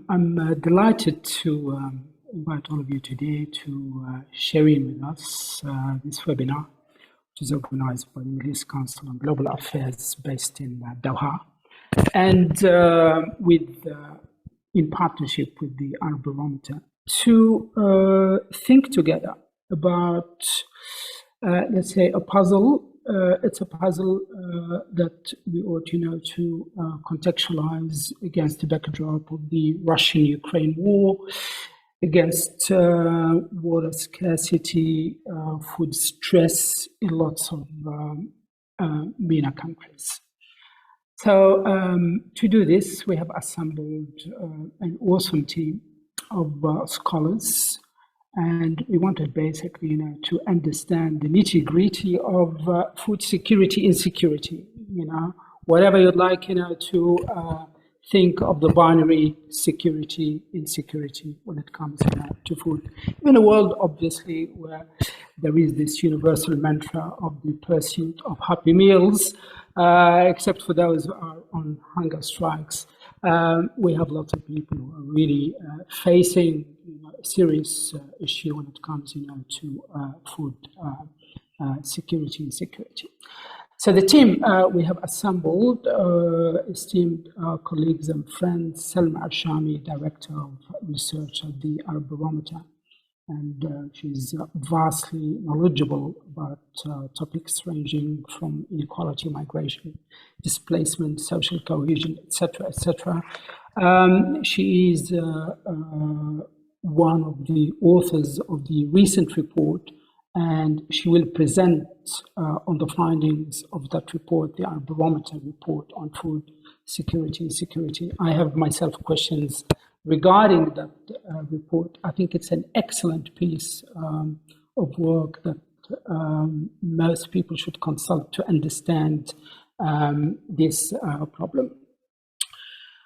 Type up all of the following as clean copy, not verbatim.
I'm delighted to invite all of you today to sharing with us this webinar, which is organized by the Middle East Council on Global Affairs based in Doha, and in partnership with the Arab Barometer, to think together about, let's say, a puzzle. It's a puzzle that we ought, to contextualize against the backdrop of the Russian-Ukraine war, against water scarcity, food stress in lots of MENA countries. So to do this, we have assembled an awesome team of scholars, and we wanted basically, to understand the nitty-gritty of food security, insecurity. Whatever you'd like, to think of the binary security, insecurity when it comes to food. In a world, obviously, where there is this universal mantra of the pursuit of happy meals, except for those who are on hunger strikes. We have lots of people who are really facing a serious issue when it comes, to food security and security. So the team we have assembled, esteemed colleagues and friends, Salma Al-Shami, Director of Research at the Arab Barometer, and she's vastly knowledgeable about topics ranging from inequality, migration, displacement, social cohesion, etc., etc. She is one of the authors of the recent report, and she will present on the findings of that report, the Arab Barometer report on food security and security. I have myself questions regarding that report. I think it's an excellent piece of work that most people should consult to understand this problem.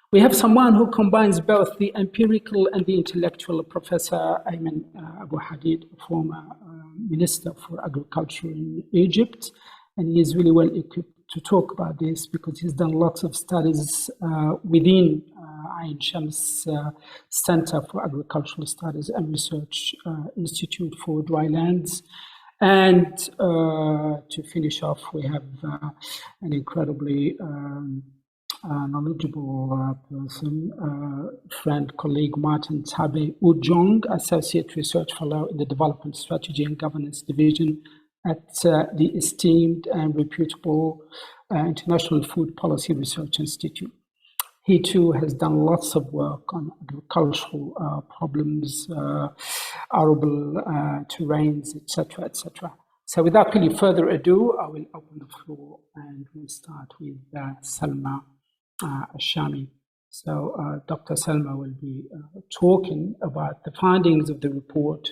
We have someone who combines both the empirical and the intellectual, Professor Ayman Abou Hadid, former Minister for Agriculture in Egypt, and he is really well equipped to talk about this because he's done lots of studies within Ain Shams Center for Agricultural Studies and Research Institute for Drylands. And to finish off, we have an incredibly knowledgeable person, friend, colleague, Martin Tabe-Ojung, Associate Research Fellow in the Development Strategy and Governance Division at the esteemed and reputable International Food Policy Research Institute. He too has done lots of work on agricultural problems, arable terrains, etc., etc. So without any further ado, I will open the floor and we'll start with Salma Al-Shami. So Dr. Salma will be talking about the findings of the report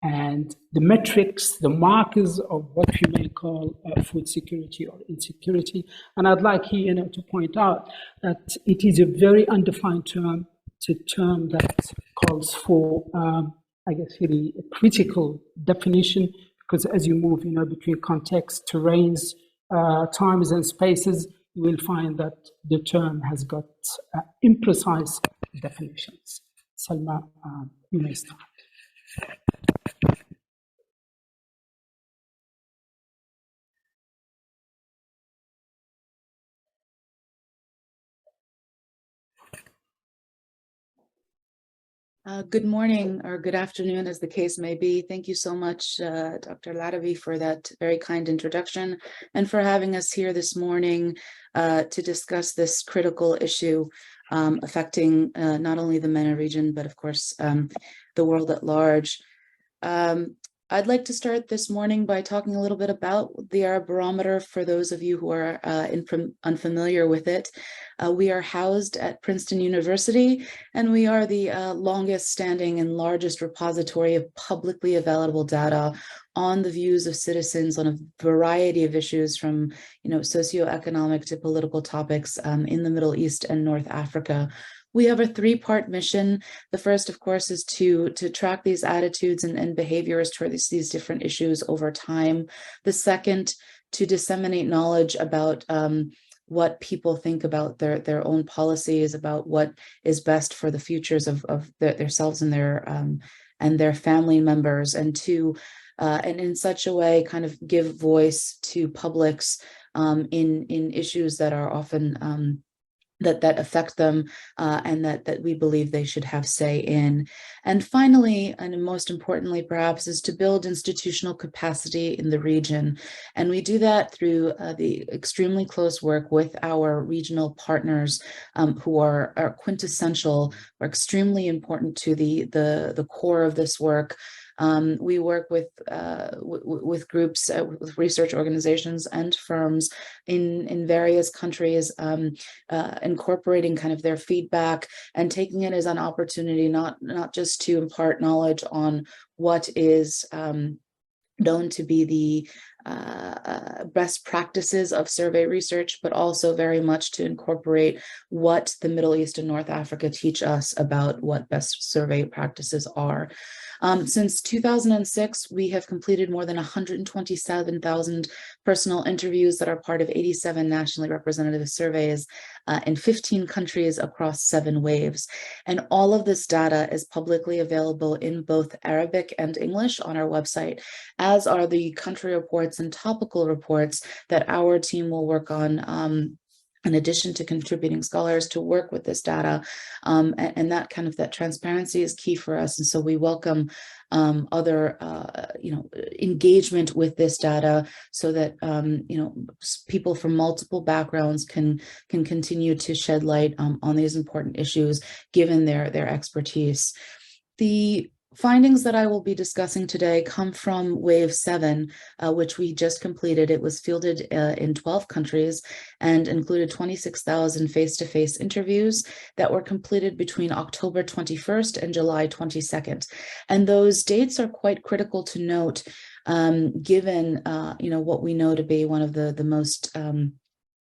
and the metrics, the markers of what we may call food security or insecurity. And I'd like here, to point out that it is a very undefined term. It's a term that calls for, I guess, really a critical definition, because as you move, between contexts, terrains, times, and spaces, you will find that the term has got imprecise definitions. Salma, you may start. Good morning or good afternoon, as the case may be. Thank you so much, Dr. Larbi, for that very kind introduction and for having us here this morning to discuss this critical issue affecting not only the MENA region, but of course, the world at large. I'd like to start this morning by talking a little bit about the Arab Barometer for those of you who are unfamiliar with it. We are housed at Princeton University, and we are the longest standing and largest repository of publicly available data on the views of citizens on a variety of issues from socioeconomic to political topics in the Middle East and North Africa. We have a three-part mission. The first, of course, is to track these attitudes and behaviors toward these different issues over time. The second, to disseminate knowledge about what people think about their own policies, about what is best for the futures of themselves and their family members, and in such a way kind of give voice to publics in issues that are often that affect them, and that we believe they should have say in. And finally, and most importantly perhaps, is to build institutional capacity in the region. And we do that through the extremely close work with our regional partners, who are quintessential, or extremely important to the core of this work. We work with groups, with research organizations and firms in various countries, incorporating kind of their feedback and taking it as an opportunity, not just to impart knowledge on what is known to be the best practices of survey research, but also very much to incorporate what the Middle East and North Africa teach us about what best survey practices are. Since 2006, we have completed more than 127,000 personal interviews that are part of 87 nationally representative surveys in 15 countries across 7 waves. And all of this data is publicly available in both Arabic and English on our website, as are the country reports and topical reports that our team will work on, in addition to contributing scholars to work with this data. And that transparency is key for us. And so we welcome other engagement with this data, so that people from multiple backgrounds can continue to shed light on these important issues, given their expertise. The findings that I will be discussing today come from Wave 7, which we just completed. It was fielded in 12 countries and included 26,000 face-to-face interviews that were completed between October 21st and July 22nd. And those dates are quite critical to note, given what we know to be one of the most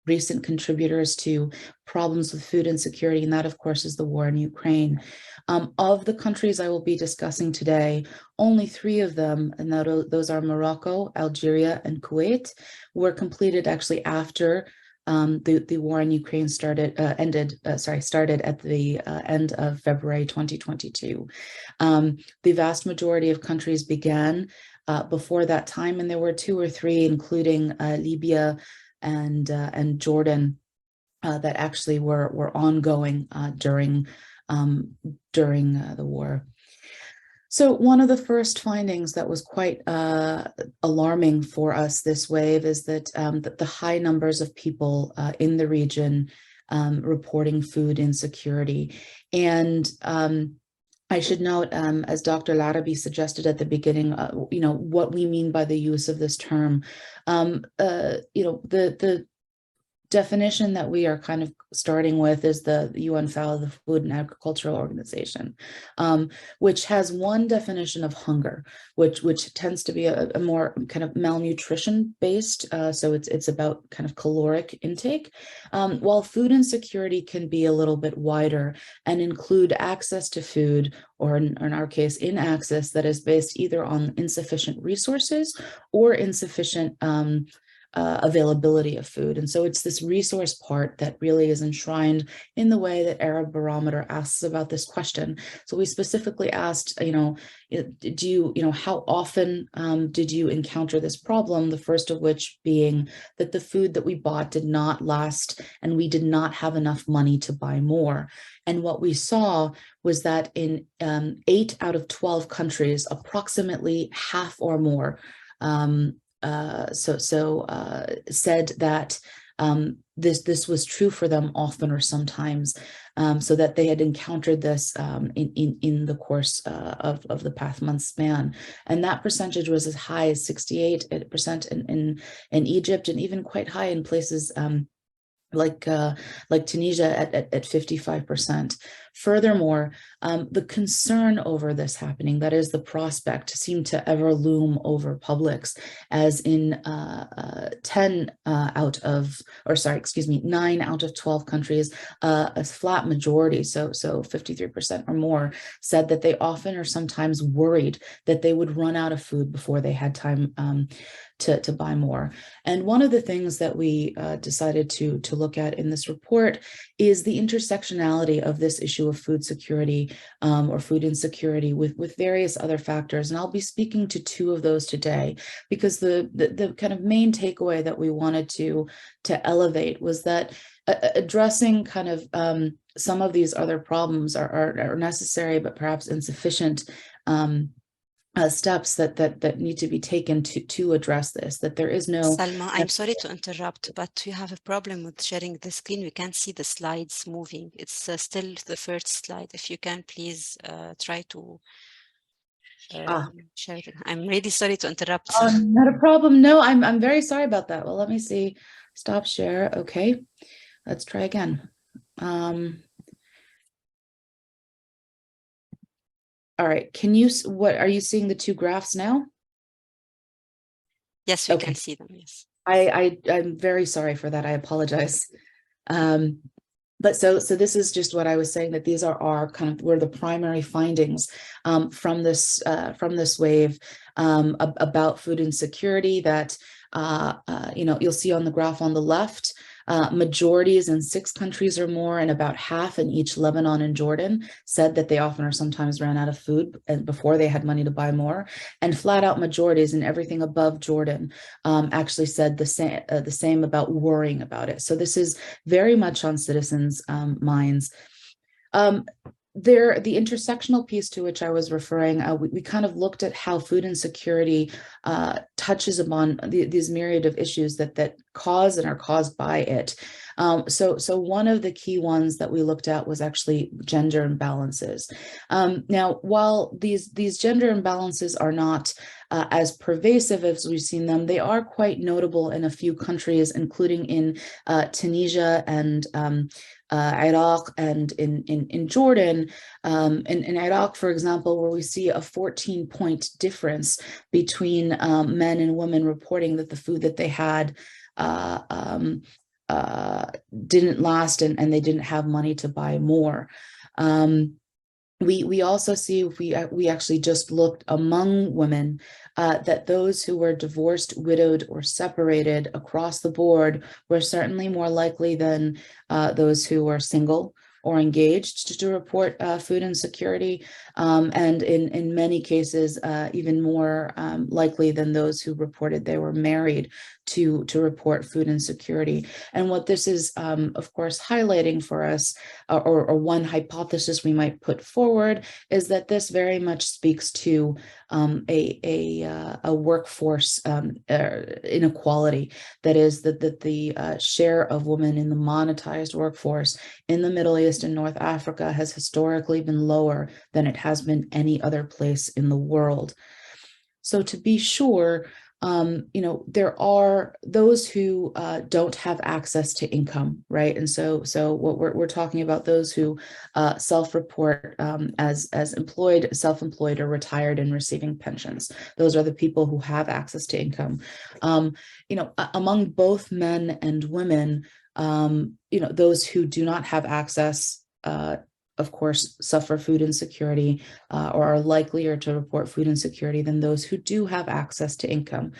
recent contributors to problems with food insecurity, and that, of course, is the war in Ukraine. Of the countries I will be discussing today, only 3 of them, and those are Morocco, Algeria, and Kuwait, were completed actually after the war in Ukraine started at the end of February 2022. The vast majority of countries began before that time, and there were 2 or 3, including Libya and Jordan, that actually were ongoing during the war. So one of the first findings that was quite alarming for us this wave is that the high numbers of people in the region reporting food insecurity. And I should note, as Dr. Larbi suggested at the beginning, what we mean by the use of this term. The definition that we are kind of starting with is the UN FAO, the Food and Agricultural Organization, which has one definition of hunger, which tends to be a more kind of malnutrition based. So it's about kind of caloric intake, while food insecurity can be a little bit wider and include access to food, or in our case, inaccess that is based either on insufficient resources or insufficient availability of food. And so it's this resource part that really is enshrined in the way that Arab Barometer asks about this question. So we specifically asked, how often did you encounter this problem? The first of which being that the food that we bought did not last, and we did not have enough money to buy more. And what we saw was that in 8 out of 12 countries, approximately half or more said that this was true for them often or sometimes, so that they had encountered this in the course of the past month span. And that percentage was as high as 68% in Egypt, and even quite high in places like Tunisia at 55%. Furthermore, the concern over this happening, that is the prospect, seemed to ever loom over publics, as in 9 out of 12 countries, a flat majority, so 53% or more, said that they often or sometimes worried that they would run out of food before they had time to buy more. And one of the things that we decided to look at in this report is the intersectionality of this issue of food security or food insecurity with various other factors. And I'll be speaking to 2 of those today, because the kind of main takeaway that we wanted to elevate was that addressing kind of some of these other problems are necessary, but perhaps insufficient steps that need to be taken to address this, that there is no... Salma, I'm sorry to interrupt, but you have a problem with sharing the screen. We can't see the slides moving. It's still the first slide. If you can, please try to share it. I'm really sorry to interrupt. Not a problem. No, I'm very sorry about that. Well, let me see. Stop share. Okay, let's try again. All right, what are you seeing the 2 graphs now? Yes, we can see them, yes. I'm very sorry for that. I apologize. But so this is just what I was saying, that these are our were the primary findings from this wave about food insecurity, that you'll see on the graph on the left, majorities in 6 countries or more, and about half in each, Lebanon and Jordan, said that they often or sometimes ran out of food before they had money to buy more. And flat out majorities in everything above Jordan actually said the same about worrying about it. So this is very much on citizens' minds. The intersectional piece to which I was referring, we kind of looked at how food insecurity touches upon these myriad of issues that cause and are caused by it. So one of the key ones that we looked at was actually gender imbalances. Now, while these gender imbalances are not as pervasive as we've seen them, they are quite notable in a few countries, including in Tunisia and Iraq and in Jordan. In Iraq, for example, where we see a 14-point difference between men and women reporting that the food that they had didn't last, and they didn't have money to buy more. We also see, if we actually just looked among women, that those who were divorced, widowed, or separated across the board were certainly more likely than those who were single or engaged to report food insecurity, and in many cases even more likely than those who reported they were married to report food insecurity. And what this is, of course, highlighting for us, or one hypothesis we might put forward, is that this very much speaks to a workforce inequality. That is, that the share of women in the monetized workforce in the Middle East and North Africa has historically been lower than it has been any other place in the world. So to be sure, there are those who don't have access to income, right? And so what we're talking about, those who self-report as employed, self-employed, or retired and receiving pensions. Those are the people who have access to income. Among both men and women, those who do not have access, of course, suffer food insecurity or are likelier to report food insecurity than those who do have access to income.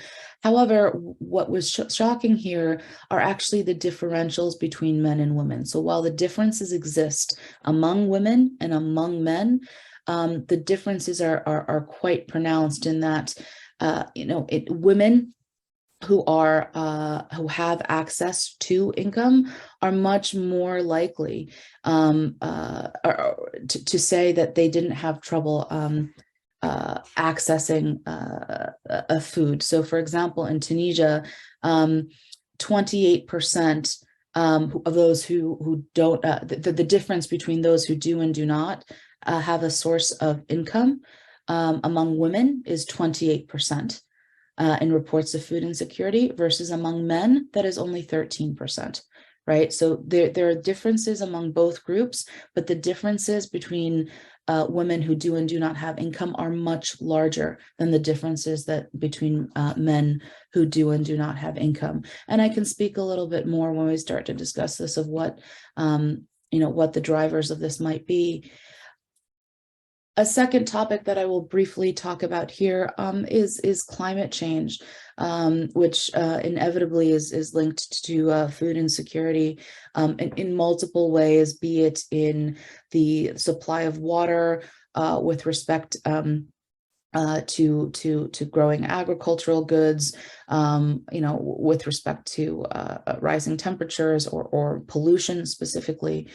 However, what was shocking here are actually the differentials between men and women. So while the differences exist among women and among men, the differences are quite pronounced in that, women who have access to income are much more likely to say that they didn't have trouble accessing a food. So, for example, in Tunisia, 28% of those who don't, the difference between those who do and do not have a source of income among women is 28%. In reports of food insecurity, versus among men, that is only 13%. right? So there are differences among both groups, but the differences between women who do and do not have income are much larger than the differences that between men who do and do not have income. And I can speak a little bit more when we start to discuss this of what, what the drivers of this might be. A second topic that I will briefly talk about here is climate change, which inevitably is linked to food insecurity in multiple ways, be it in the supply of water with respect to growing agricultural goods, with respect to rising temperatures or pollution specifically.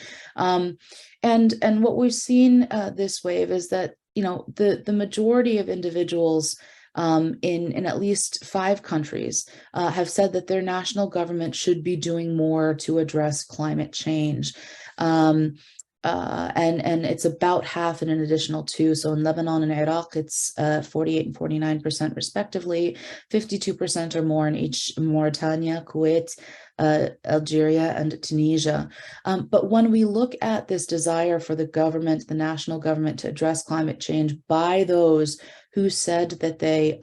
And what we've seen this wave is that, the majority of individuals in at least 5 countries have said that their national government should be doing more to address climate change. And it's about half in an additional 2. So in Lebanon and Iraq, it's 48 and 49% respectively, 52% or more in each Mauritania, Kuwait, Algeria, and Tunisia. But when we look at this desire for the government, the national government, to address climate change by those who said that they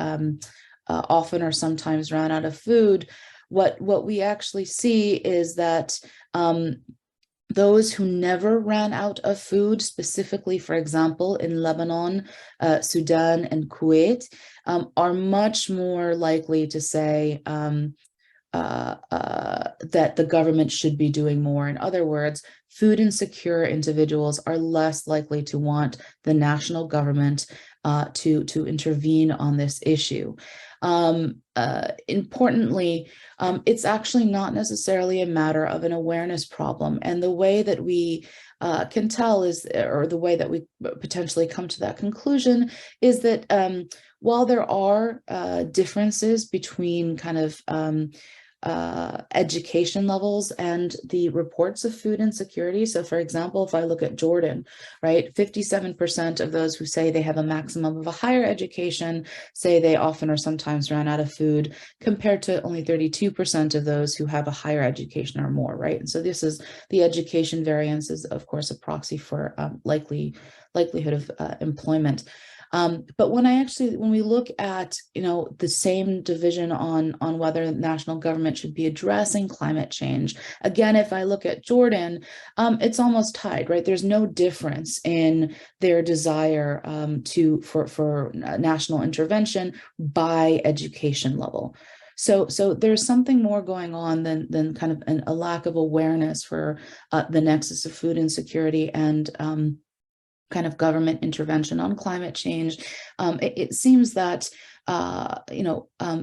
often or sometimes ran out of food, what we actually see is that those who never ran out of food, specifically, for example, in Lebanon, Sudan, and Kuwait, are much more likely to say that the government should be doing more. In other words, food insecure individuals are less likely to want the national government to intervene on this issue. Importantly, it's actually not necessarily a matter of an awareness problem. And the way that we can tell is, or the way that we potentially come to that conclusion is that while there are differences between kind of education levels and the reports of food insecurity. So for example, if I look at Jordan, right, 57% of those who say they have a maximum of a higher education say they often or sometimes ran out of food, compared to only 32% of those who have a higher education or more, right? And so this is the education variance is, of course, a proxy for likelihood of employment. But when we look at, the same division on whether the national government should be addressing climate change, again, if I look at Jordan, it's almost tied, right? There's no difference in their desire for national intervention by education level. So there's something more going on than kind of a lack of awareness for the nexus of food insecurity and kind of government intervention on climate change. It seems that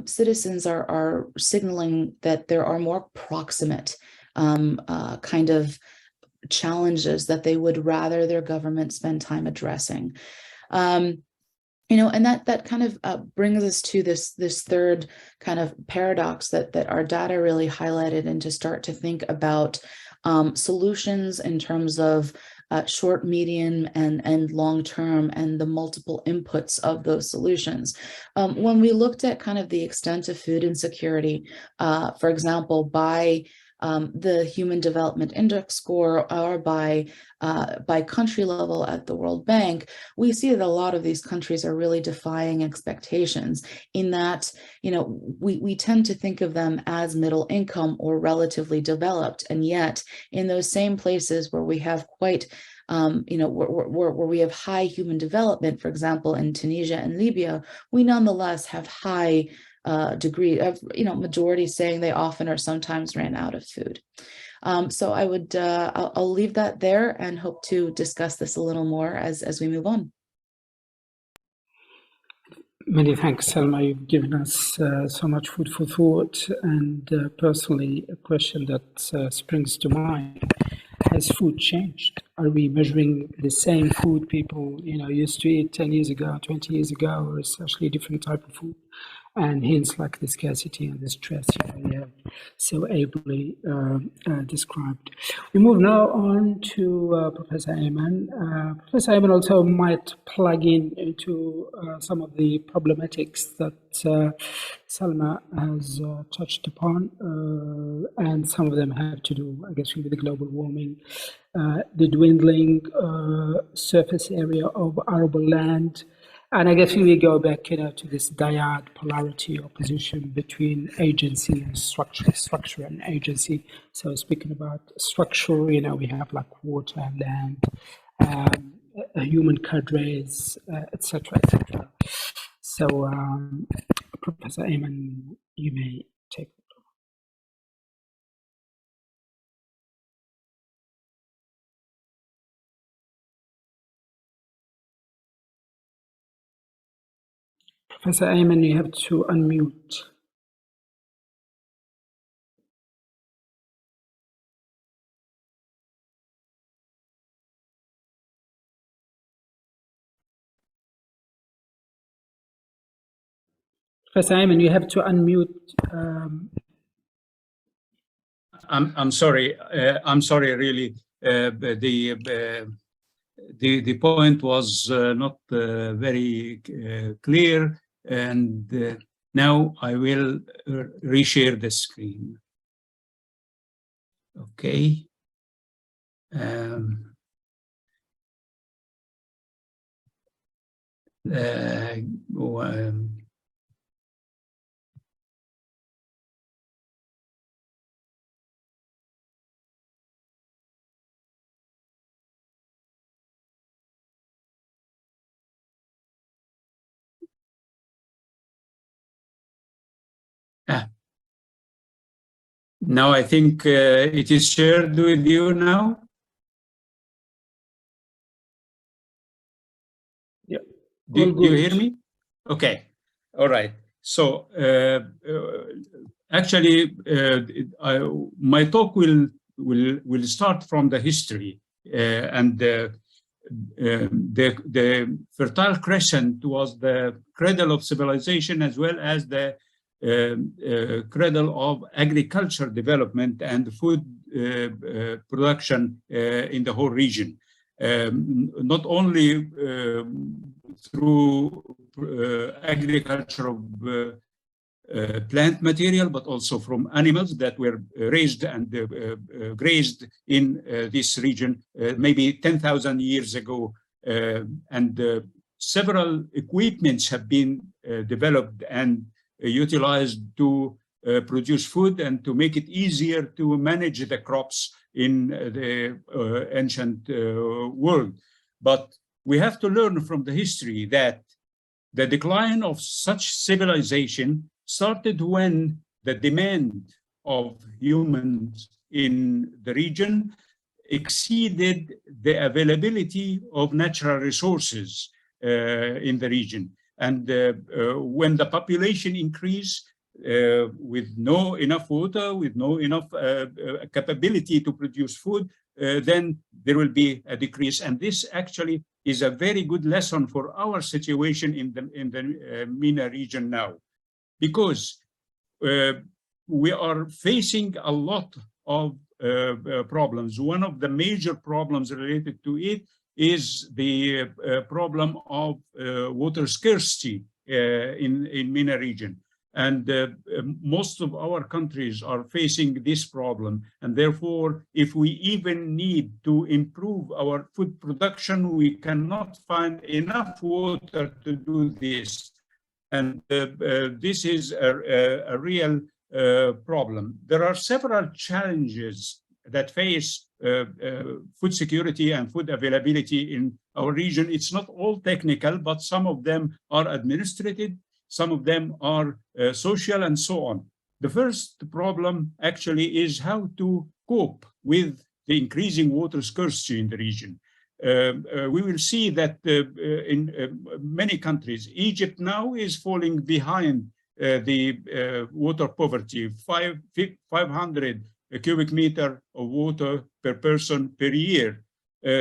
citizens are signaling that there are more proximate kind of challenges that they would rather their government spend time addressing. And that kind of brings us to this third kind of paradox that our data really highlighted, and to start to think about solutions in terms of short, medium, and long term, and the multiple inputs of those solutions. When we looked at kind of the extent of food insecurity, for example, by the Human Development Index score, or by country level at the World Bank, we see that a lot of these countries are really defying expectations, in that, we tend to think of them as middle income or relatively developed. And yet in those same places where we have quite, where we have high human development, for example, in Tunisia and Libya, we nonetheless have high degree of, majority saying they often or sometimes ran out of food. So I would, I'll leave that there and hope to discuss this a little more as we move on. Many thanks, Salma. You've given us so much food for thought, and personally, a question that springs to mind: has food changed? Are we measuring the same food people, used to eat 10 years ago, 20 years ago, or essentially a different type of food? and hence like the scarcity and the stress you have so ably described. We move now on to Professor Ayman. Professor Ayman also might plug into some of the problematics that Salma has touched upon, and some of them have to do, I guess, with the global warming, the dwindling surface area of arable land. And I guess we go back, to this dyad polarity opposition between agency and structure and agency. So speaking about structure, we have like water, land, human cadres, etc., etc. So, Professor Ayman, you may take it. Professor Ayman, you have to unmute. Professor Ayman, you have to unmute. I'm sorry. I'm sorry. Really, the point was not very clear, and now I will reshare the screen. Okay. Now I think it is shared with you now. Yeah. Do you hear me? Okay. All right. So actually, my talk will start from the history and the Fertile Crescent was the cradle of civilization as well as the cradle of agriculture development and food production in the whole region. Not only through agriculture of plant material, but also from animals that were raised and grazed in this region maybe 10,000 years ago. And several equipments have been developed and utilized to produce food and to make it easier to manage the crops in the ancient world. But we have to learn from the history that the decline of such civilization started when the demand of humans in the region exceeded the availability of natural resources in the region. And when the population increased with no enough water, with no enough capability to produce food, then there will be a decrease. And this actually is a very good lesson for our situation in the MENA region now, because we are facing a lot of problems. One of the major problems related to it is the problem of water scarcity in MENA region. And most of our countries are facing this problem. And therefore, if we even need to improve our food production, we cannot find enough water to do this. And this is a real problem. There are several challenges that face food security and food availability in our region. It's not all technical, but some of them are administrative, some of them are social, and so on. The first problem actually is how to cope with the increasing water scarcity in the region. We will see that in many countries, Egypt now is falling behind the water poverty, 500 cubic meter of water per person per year.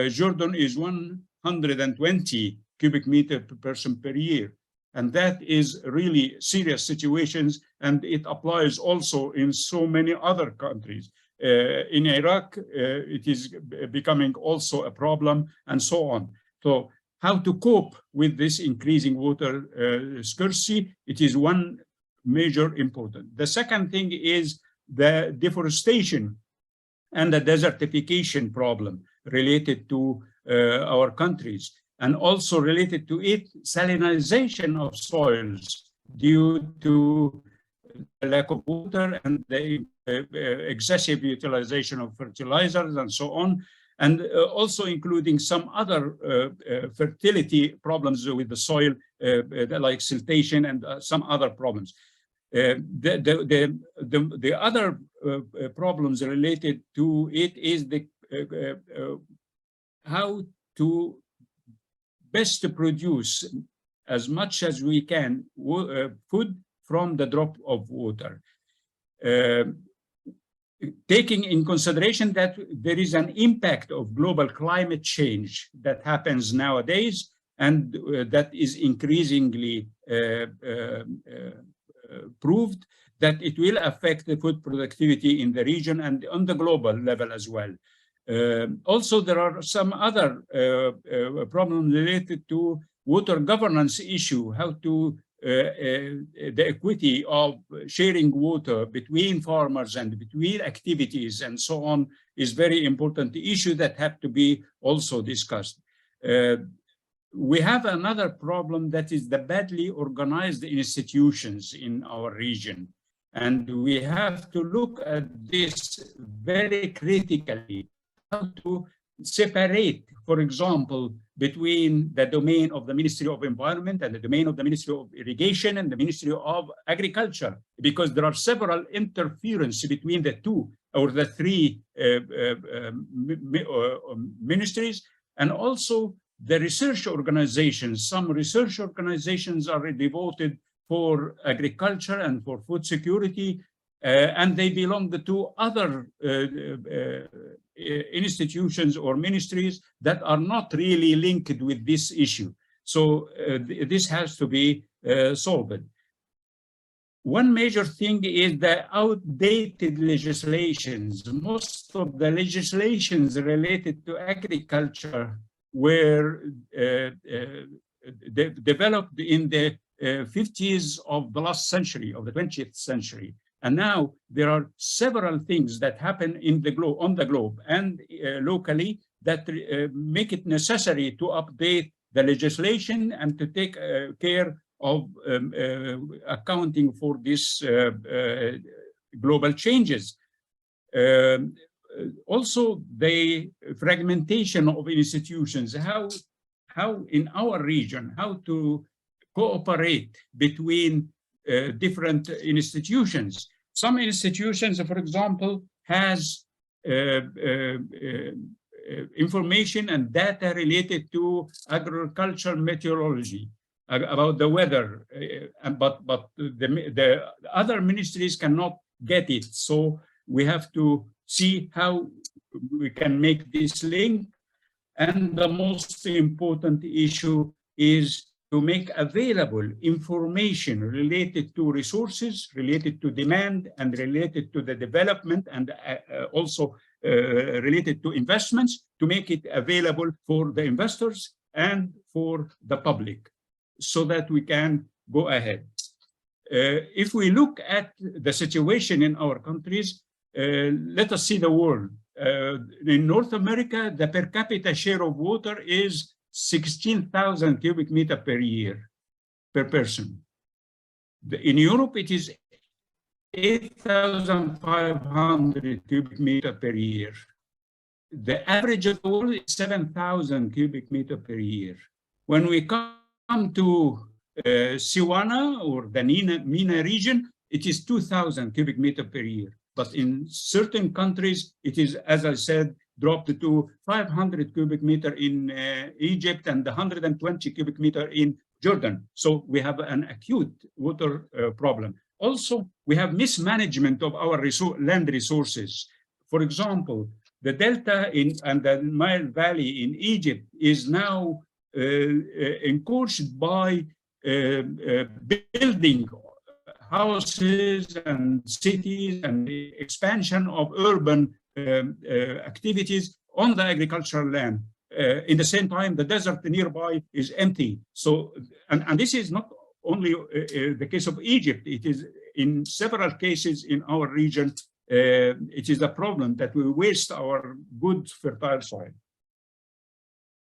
Jordan is 120 cubic meter per person per year. And that is really serious situations, and it applies also in so many other countries. In Iraq, it is becoming also a problem, and so on. So how to cope with this increasing water scarcity, it is one major important. The second thing is the deforestation and the desertification problem related to our countries, and also related to it, salinization of soils due to the lack of water and the excessive utilization of fertilizers and so on, and also including some other fertility problems with the soil, like siltation and some other problems. The other problems related to it is the how to best to produce as much as we can food from the drop of water. Taking in consideration that there is an impact of global climate change that happens nowadays, and that is increasingly proved that it will affect the food productivity in the region and on the global level as well. Also, there are some other problems related to water governance issue, how to the equity of sharing water between farmers and between activities and so on is very important issue that have to be also discussed. We have another problem, that is the badly organized institutions in our region. And we have to look at this very critically, how to separate, for example, between the domain of the Ministry of Environment and the domain of the Ministry of Irrigation and the Ministry of Agriculture, because there are several interference between the two or the three ministries, and also the research organizations. Some research organizations are devoted for agriculture and for food security, and they belong to other institutions or ministries that are not really linked with this issue. So this has to be solved. One major thing is the outdated legislations. Most of the legislations related to agriculture were developed in the 50s of the last century, of the 20th century. And now there are several things that happen in the globe, on the globe and locally, that make it necessary to update the legislation and to take care of accounting for these global changes. Also, the fragmentation of institutions, how in our region, how to cooperate between different institutions. Some institutions, for example, has information and data related to agricultural meteorology, about the weather, but the other ministries cannot get it. So we have to see how we can make this link. And the most important issue is to make available information related to resources, related to demand, and related to the development, and also related to investments, to make it available for the investors and for the public, so that we can go ahead. If we look at the situation in our countries, let us see the world. In North America, the per capita share of water is 16,000 cubic meter per year, per person. In Europe, it is 8,500 cubic meter per year. The average of the world is 7,000 cubic meter per year. When we come to Siwana or the MENA region, it is 2,000 cubic meter per year. But in certain countries, it is, as I said, dropped to 500 cubic meter in Egypt and 120 cubic meter in Jordan. So we have an acute water problem. Also, we have mismanagement of our land resources. For example, the delta and the Nile Valley in Egypt is now encouraged by building houses and cities and the expansion of urban activities on the agricultural land. In the same time, the desert nearby is empty. So, and this is not only the case of Egypt, it is in several cases in our region, it is a problem that we waste our good fertile soil.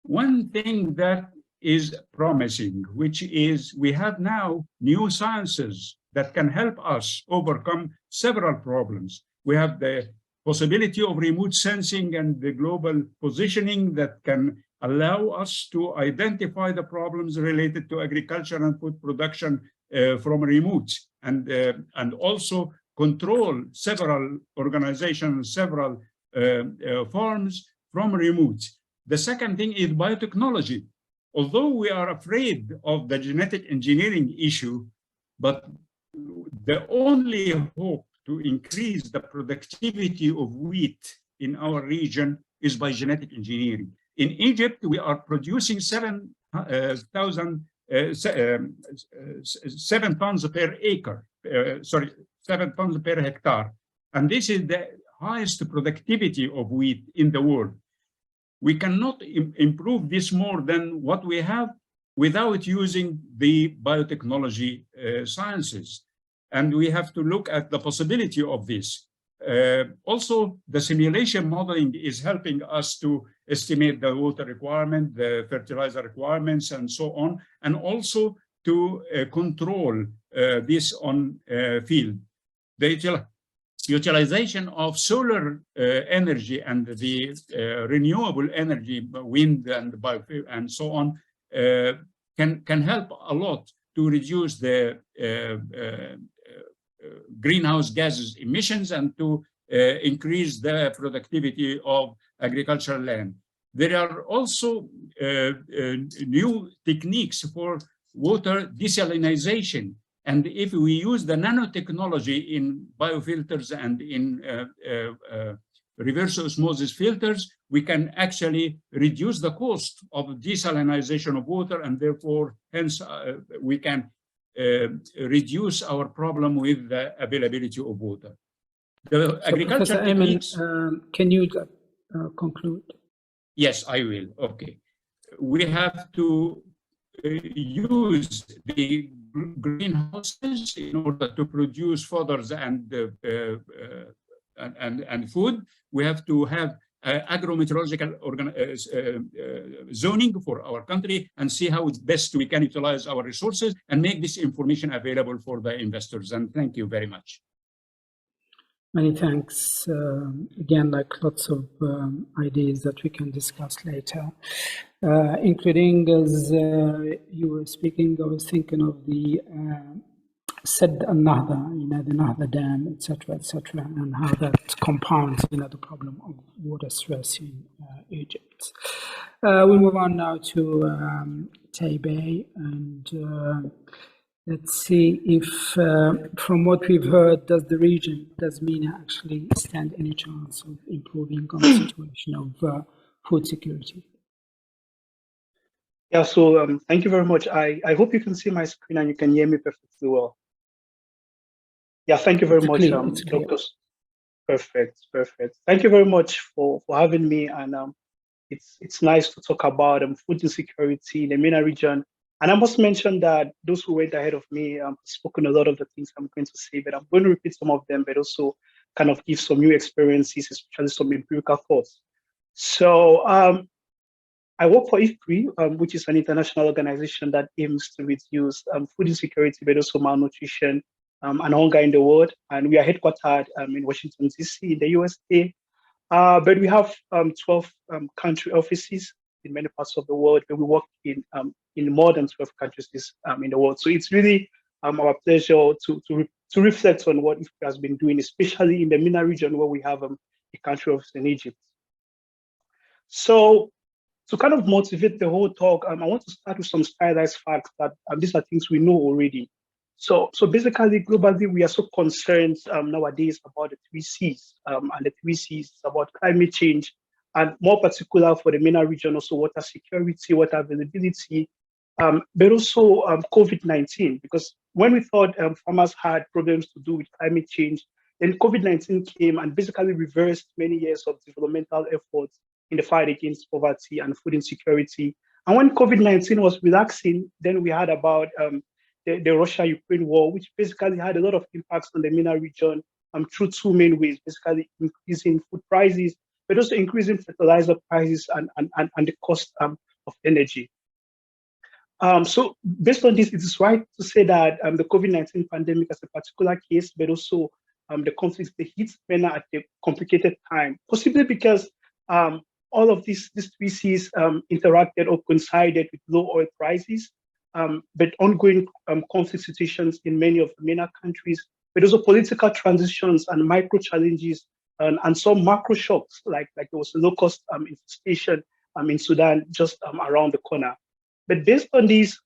One thing that is promising, which is we have now new sciences that can help us overcome several problems. We have the possibility of remote sensing and the global positioning that can allow us to identify the problems related to agriculture and food production from remote, and also control several organizations, several farms from remote. The second thing is biotechnology. Although we are afraid of the genetic engineering issue, but the only hope to increase the productivity of wheat in our region is by genetic engineering. In Egypt, we are producing 7 tons per acre, 7 tons per hectare. And this is the highest productivity of wheat in the world. We cannot improve this more than what we have without using the biotechnology sciences. And we have to look at the possibility of this. Also, the simulation modeling is helping us to estimate the water requirement, the fertilizer requirements, and so on, and also to control this on field. The utilization of solar energy and the renewable energy, wind and biofuel and so on, can help a lot to reduce the greenhouse gases emissions and to increase the productivity of agricultural land. There are also new techniques for water desalination. And if we use the nanotechnology in biofilters and in reverse osmosis filters, we can actually reduce the cost of desalination of water, and therefore, hence, we can reduce our problem with the availability of water. The agriculture techniques... Ayman, can you conclude? Yes, I will. Okay. We have to use the greenhouses in order to produce fodders and food. We have to have agrometeorological zoning for our country and see how best we can utilize our resources and make this information available for the investors. And thank you very much. Many thanks. Again, like lots of ideas that we can discuss later, including as you were speaking, I was thinking of the Sad al-Nahda, the Nahda Dam, etc., and how that compounds, the problem of water stress in Egypt. We move on now to Tabe, and let's see if, from what we've heard, does MENA actually stand any chance of improving on the situation of food security? Yeah, so thank you very much. I hope you can see my screen and you can hear me perfectly well. Yeah, thank you very much, doctors. Perfect. Thank you very much for having me. And it's nice to talk about food insecurity in the MENA region. And I must mention that those who went ahead of me have spoken a lot of the things I'm going to say, but I'm going to repeat some of them, but also kind of give some new experiences, especially some empirical thoughts. So I work for IFPRI, which is an international organization that aims to reduce food insecurity, but also malnutrition and hunger in the world. And we are headquartered in Washington, D.C., in the USA. But we have 12 country offices in many parts of the world, but we work in more than 12 countries in the world. So it's really our pleasure to reflect on what IFPRI has been doing, especially in the MENA region where we have a country office in Egypt. So to kind of motivate the whole talk, I want to start with some standardized facts that these are things we know already. So basically, globally, we are so concerned nowadays about the 3 C's, and the 3 C's is about climate change, and more particular for the MENA region, also water security, water availability, but also COVID-19, because when we thought farmers had problems to do with climate change, then COVID-19 came and basically reversed many years of developmental efforts in the fight against poverty and food insecurity. And when COVID-19 was relaxing, then we had about the Russia-Ukraine war, which basically had a lot of impacts on the MENA region through two main ways, basically increasing food prices, but also increasing fertilizer prices and the cost of energy. So based on this, it is right to say that the COVID-19 pandemic as a particular case, but also the conflicts, they hit MENA at a complicated time, possibly because all of these species interacted or coincided with low oil prices, but ongoing conflict situations in many of the MENA countries, but also political transitions and micro challenges and some macro shocks, like there was a low-cost infestation in Sudan just around the corner. But based on this,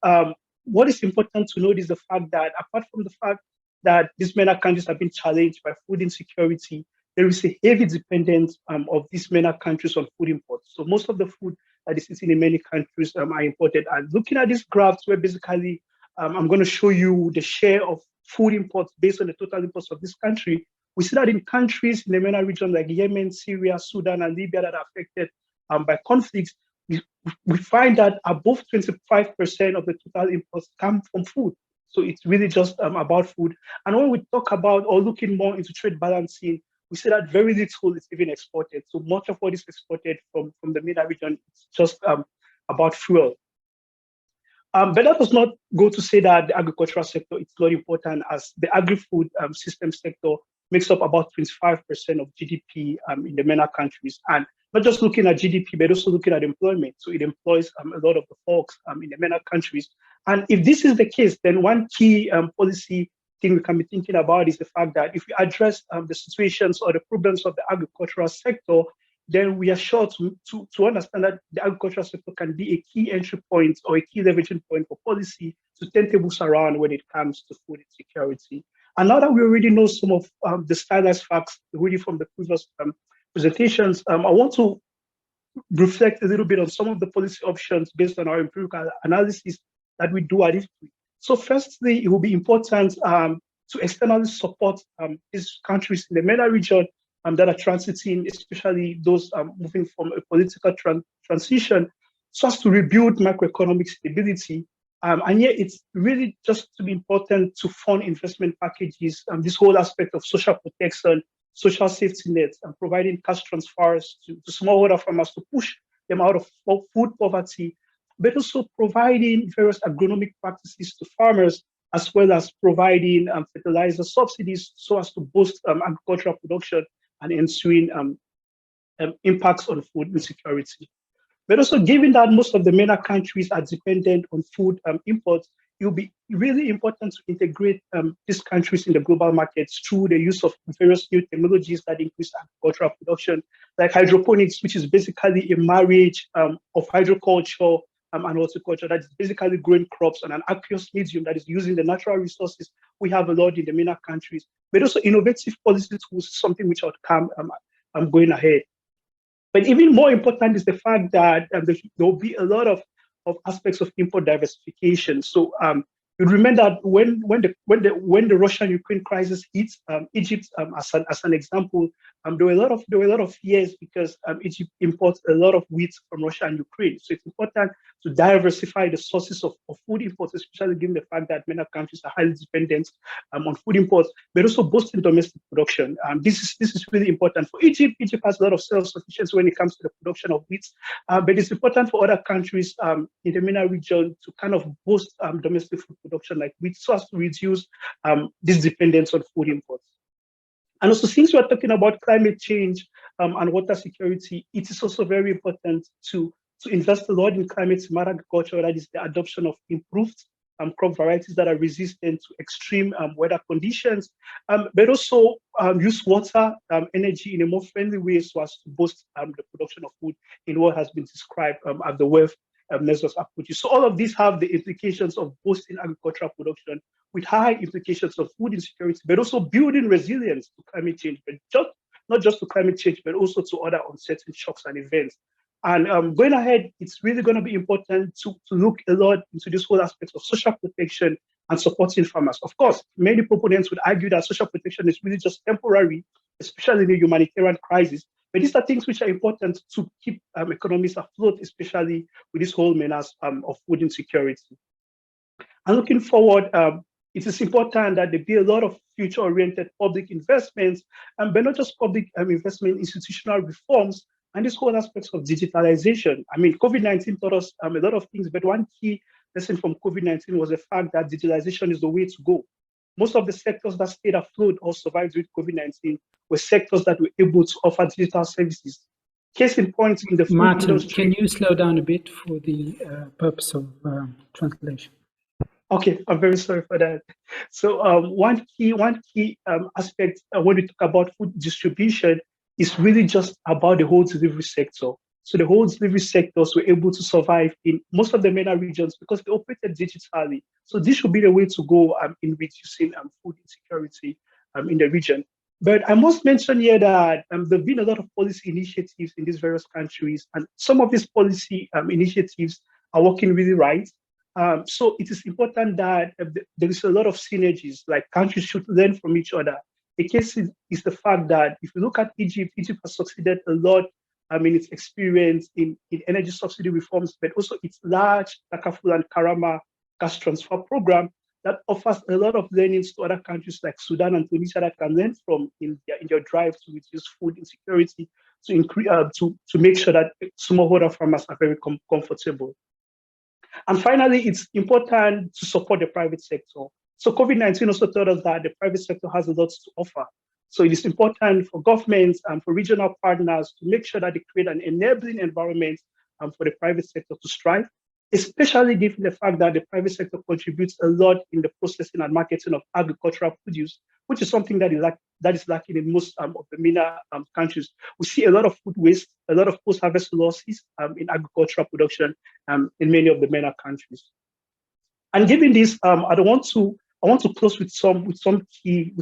what is important to note is the fact that apart from the fact that these MENA countries have been challenged by food insecurity, there is a heavy dependence of these MENA countries on food imports. So most of the food that is eaten in many countries are imported. And looking at these graphs, where basically I'm going to show you the share of food imports based on the total imports of this country, we see that in countries in the MENA region like Yemen, Syria, Sudan, and Libya that are affected by conflicts, we find that above 25% of the total imports come from food. So it's really just about food. And when we talk about or looking more into trade balancing, we see that very little is even exported. So much of what is exported from the MENA region is just about fuel. But that does not go to say that the agricultural sector is not important, as the agri-food system sector makes up about 25% of GDP in the MENA countries. And not just looking at GDP, but also looking at employment. So it employs a lot of the folks in the MENA countries. And if this is the case, then one key policy thing we can be thinking about is the fact that if we address the situations or the problems of the agricultural sector, then we are sure to understand that the agricultural sector can be a key entry point or a key leveraging point for policy to turn tables around when it comes to food insecurity. And now that we already know some of the stylized facts really from the previous presentations, I want to reflect a little bit on some of the policy options based on our empirical analysis that we do at IFPRI. So firstly, it will be important to externally support these countries in the MENA region that are transiting, especially those moving from a political transition, so as to rebuild macroeconomic stability. And yet it's really just to be important to fund investment packages, this whole aspect of social protection, social safety nets, and providing cash transfers to smallholder farmers to push them out of food poverty, but also providing various agronomic practices to farmers, as well as providing fertilizer subsidies so as to boost agricultural production and ensuing impacts on food insecurity. But also, given that most of the MENA countries are dependent on food imports, it will be really important to integrate these countries in the global markets through the use of various new technologies that increase agricultural production, like hydroponics, which is basically a marriage of hydroculture and horticulture that is basically growing crops on an aqueous medium that is using the natural resources we have a lot in the MENA countries, but also innovative policy tools, something which I'll come going ahead. But even more important is the fact that there will be a lot of aspects of import diversification. So you remember that when the Russian-Ukraine crisis hit Egypt, as an example, there were a lot of fears because Egypt imports a lot of wheat from Russia and Ukraine. So it's important to diversify the sources of food imports, especially given the fact that many countries are highly dependent on food imports, but also boosting domestic production. This is really important for Egypt. Egypt has a lot of self-sufficiency when it comes to the production of wheat, but it's important for other countries in the MENA region to kind of boost domestic food production like wheat, so as to reduce this dependence on food imports. And also, since we are talking about climate change and water security, it is also very important to invest a lot in climate smart agriculture, that is the adoption of improved crop varieties that are resistant to extreme weather conditions, but also use water, energy in a more friendly way so as to boost the production of food in what has been described as the wealth measures approaches. So all of these have the implications of boosting agricultural production with high implications of food insecurity, but also building resilience to climate change, but not just to climate change, but also to other uncertain shocks and events. And going ahead, it's really going to be important to look a lot into this whole aspect of social protection and supporting farmers. Of course, many proponents would argue that social protection is really just temporary, especially in the humanitarian crisis. But these are things which are important to keep economies afloat, especially with this whole menace of food insecurity. And looking forward, it is important that there be a lot of future-oriented public investments, but not just public investment, institutional reforms, and this whole aspect of digitalization. I mean, COVID-19 taught us a lot of things, but one key lesson from COVID-19 was the fact that digitalization is the way to go. Most of the sectors that stayed afloat or survived with COVID-19 were sectors that were able to offer digital services. Case in point in the food industry. Can you slow down a bit for the purpose of translation? Okay, I'm very sorry for that. So one key aspect when we talk about food distribution is really just about the whole delivery sector. So the whole delivery sectors were able to survive in most of the MENA regions because they operated digitally. So this should be the way to go in reducing food insecurity in the region. But I must mention here that there have been a lot of policy initiatives in these various countries, and some of these policy initiatives are working really right. So it is important that there is a lot of synergies, like countries should learn from each other. The case is the fact that if you look at Egypt, Egypt has succeeded a lot in its experience in energy subsidy reforms, but also its large Takaful and Karama cash transfer program that offers a lot of learnings to other countries like Sudan and Tunisia that can learn from in their drive to reduce food insecurity, to increase to make sure that smallholder farmers are very comfortable. And finally, it's important to support the private sector. So COVID-19 also taught us that the private sector has a lot to offer. So it is important for governments and for regional partners to make sure that they create an enabling environment for the private sector to strive, especially given the fact that the private sector contributes a lot in the processing and marketing of agricultural produce, which is something that is lacking in most of the MENA countries. We see a lot of food waste, a lot of post-harvest losses in agricultural production in many of the MENA countries. And given this, I want to close with some key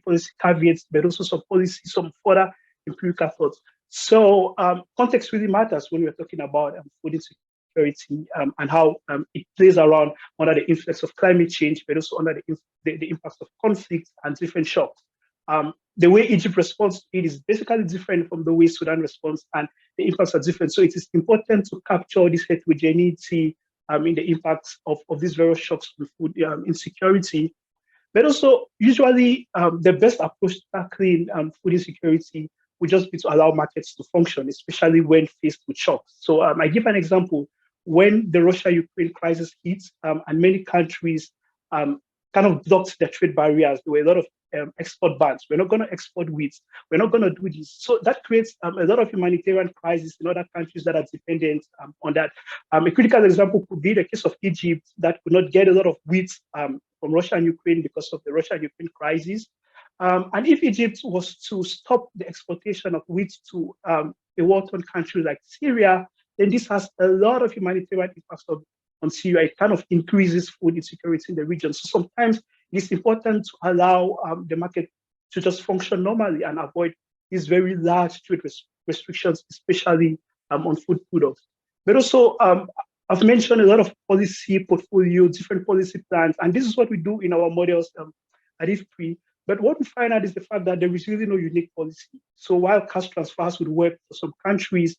policy caveats, but also some further empirical thoughts. So context really matters when we're talking about food insecurity and how it plays around under the influence of climate change, but also under the impacts of conflict and different shocks. The way Egypt responds to it is basically different from the way Sudan responds, and the impacts are different. So it is important to capture this heterogeneity in the impacts of these various shocks on food insecurity. But also, usually, the best approach to tackling food insecurity would just be to allow markets to function, especially when faced with shocks. So I give an example. When the Russia-Ukraine crisis hit and many countries kind of blocked their trade barriers, there were a lot of export bans. We're not going to export wheat. We're not going to do this. So that creates a lot of humanitarian crises in other countries that are dependent on that. A critical example could be the case of Egypt that could not get a lot of wheat from Russia and Ukraine because of the Russia and Ukraine crisis. And if Egypt was to stop the exportation of wheat to a war-torn country like Syria, then this has a lot of humanitarian impacts on Syria. It kind of increases food insecurity in the region. So sometimes it is important to allow the market to just function normally and avoid these very large trade restrictions, especially on food products. But also, I've mentioned a lot of policy portfolio, different policy plans, and this is what we do in our models at IFPRI. But what we find out is the fact that there is really no unique policy. So while cash transfers would work for some countries,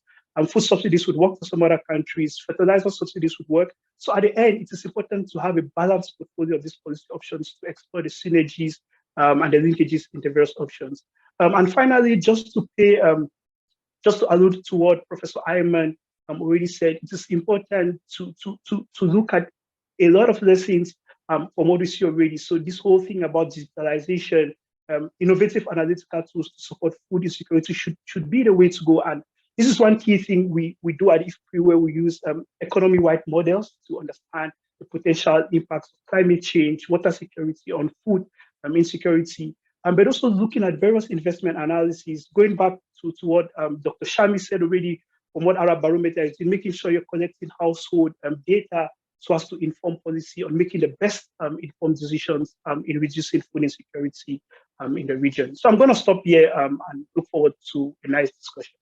food subsidies would work for some other countries, fertilizer subsidies would work. So at the end, it is important to have a balanced portfolio of these policy options to explore the synergies and the linkages in the various options. And finally, just to allude to what Professor Ayman already said, it is important to look at a lot of lessons from what we see already. So this whole thing about digitalization, innovative analytical tools to support food insecurity should be the way to go. And this is one key thing we do at IFPRI, where we use economy-wide models to understand the potential impacts of climate change, water security on food insecurity, but also looking at various investment analyses, going back to what Dr. Shami said already from what Arab Barometer is, in making sure you're collecting household data so as to inform policy on making the best informed decisions in reducing food insecurity in the region. So I'm going to stop here and look forward to a nice discussion.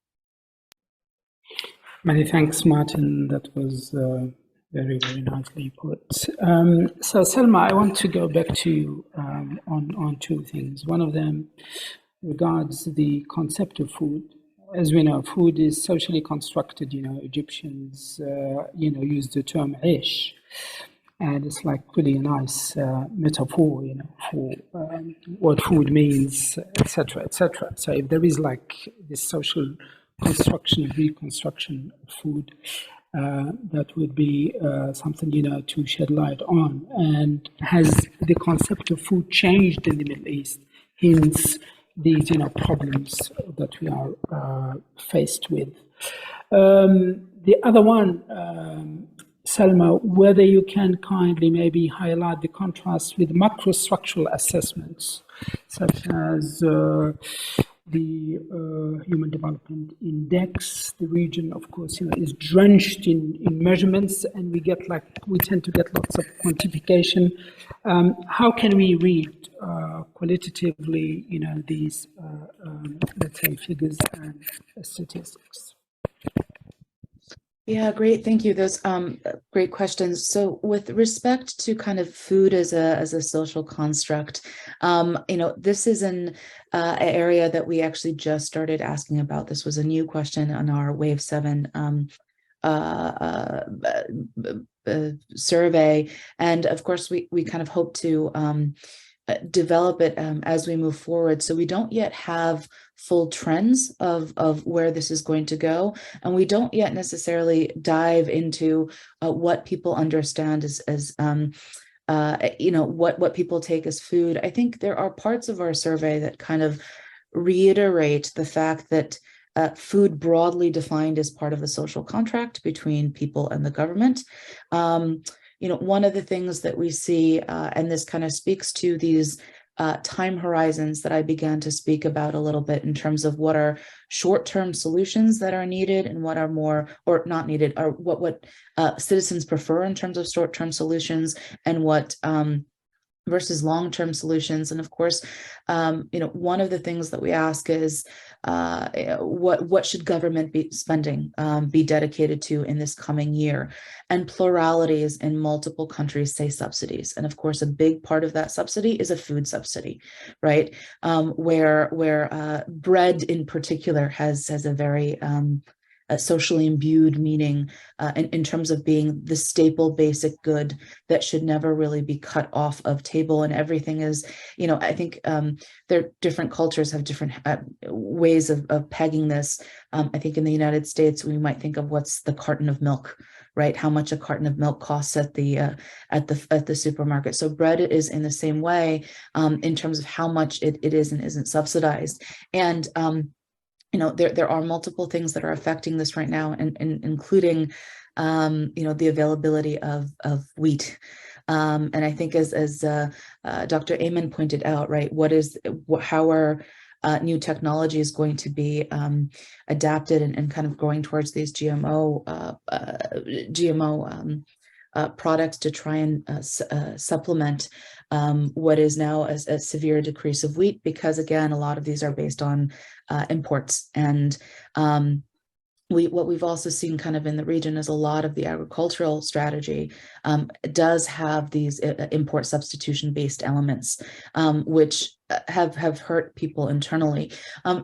Many thanks, Martin. That was very, very nicely put. So, Salma, I want to go back to you on two things. One of them regards the concept of food. As we know, food is socially constructed. Egyptians, use the term ish, and it's like really a nice metaphor, for what food means, etc., etc. So if there is like this social construction, reconstruction of food, that would be something, to shed light on. And has the concept of food changed in the Middle East? Hence these, problems that we are faced with. The other one, Salma, whether you can kindly maybe highlight the contrast with macrostructural assessments, such as the Human Development Index. The region, of course, is drenched in measurements, and we tend to get lots of quantification. How can we read qualitatively, these, let's say, figures and statistics? Yeah, great. Thank you. Those great questions. So with respect to kind of food as a social construct, this is an area that we actually just started asking about. This was a new question on our Wave 7 survey. And of course, we kind of hope to develop it as we move forward. So we don't yet have full trends of where this is going to go. And we don't yet necessarily dive into what people understand as what people take as food. I think there are parts of our survey that kind of reiterate the fact that food broadly defined as part of the social contract between people and the government. One of the things that we see, and this kind of speaks to these time horizons that I began to speak about a little bit in terms of what are short-term solutions that are needed and what are more, or not needed, or what citizens prefer in terms of short-term solutions, and what versus long-term solutions. And of course, one of the things that we ask is what should government be spending, be dedicated to in this coming year? And pluralities in multiple countries say subsidies. And of course, a big part of that subsidy is a food subsidy, right? Where bread in particular has a very socially imbued meaning in terms of being the staple basic good that should never really be cut off of table. And everything is, I think there different cultures have different ways of pegging this. I think in the United States, we might think of what's the carton of milk, right? How much a carton of milk costs at the supermarket. So bread is in the same way in terms of how much it is and isn't subsidized. And there are multiple things that are affecting this right now, and including, the availability of wheat. And I think as Dr. Ayman pointed out, right, how are new technologies going to be adapted and kind of going towards these GMO products to try and supplement what is now a severe decrease of wheat, because again, a lot of these are based on imports. And what we've also seen kind of in the region is a lot of the agricultural strategy does have these import substitution based elements, which have hurt people internally.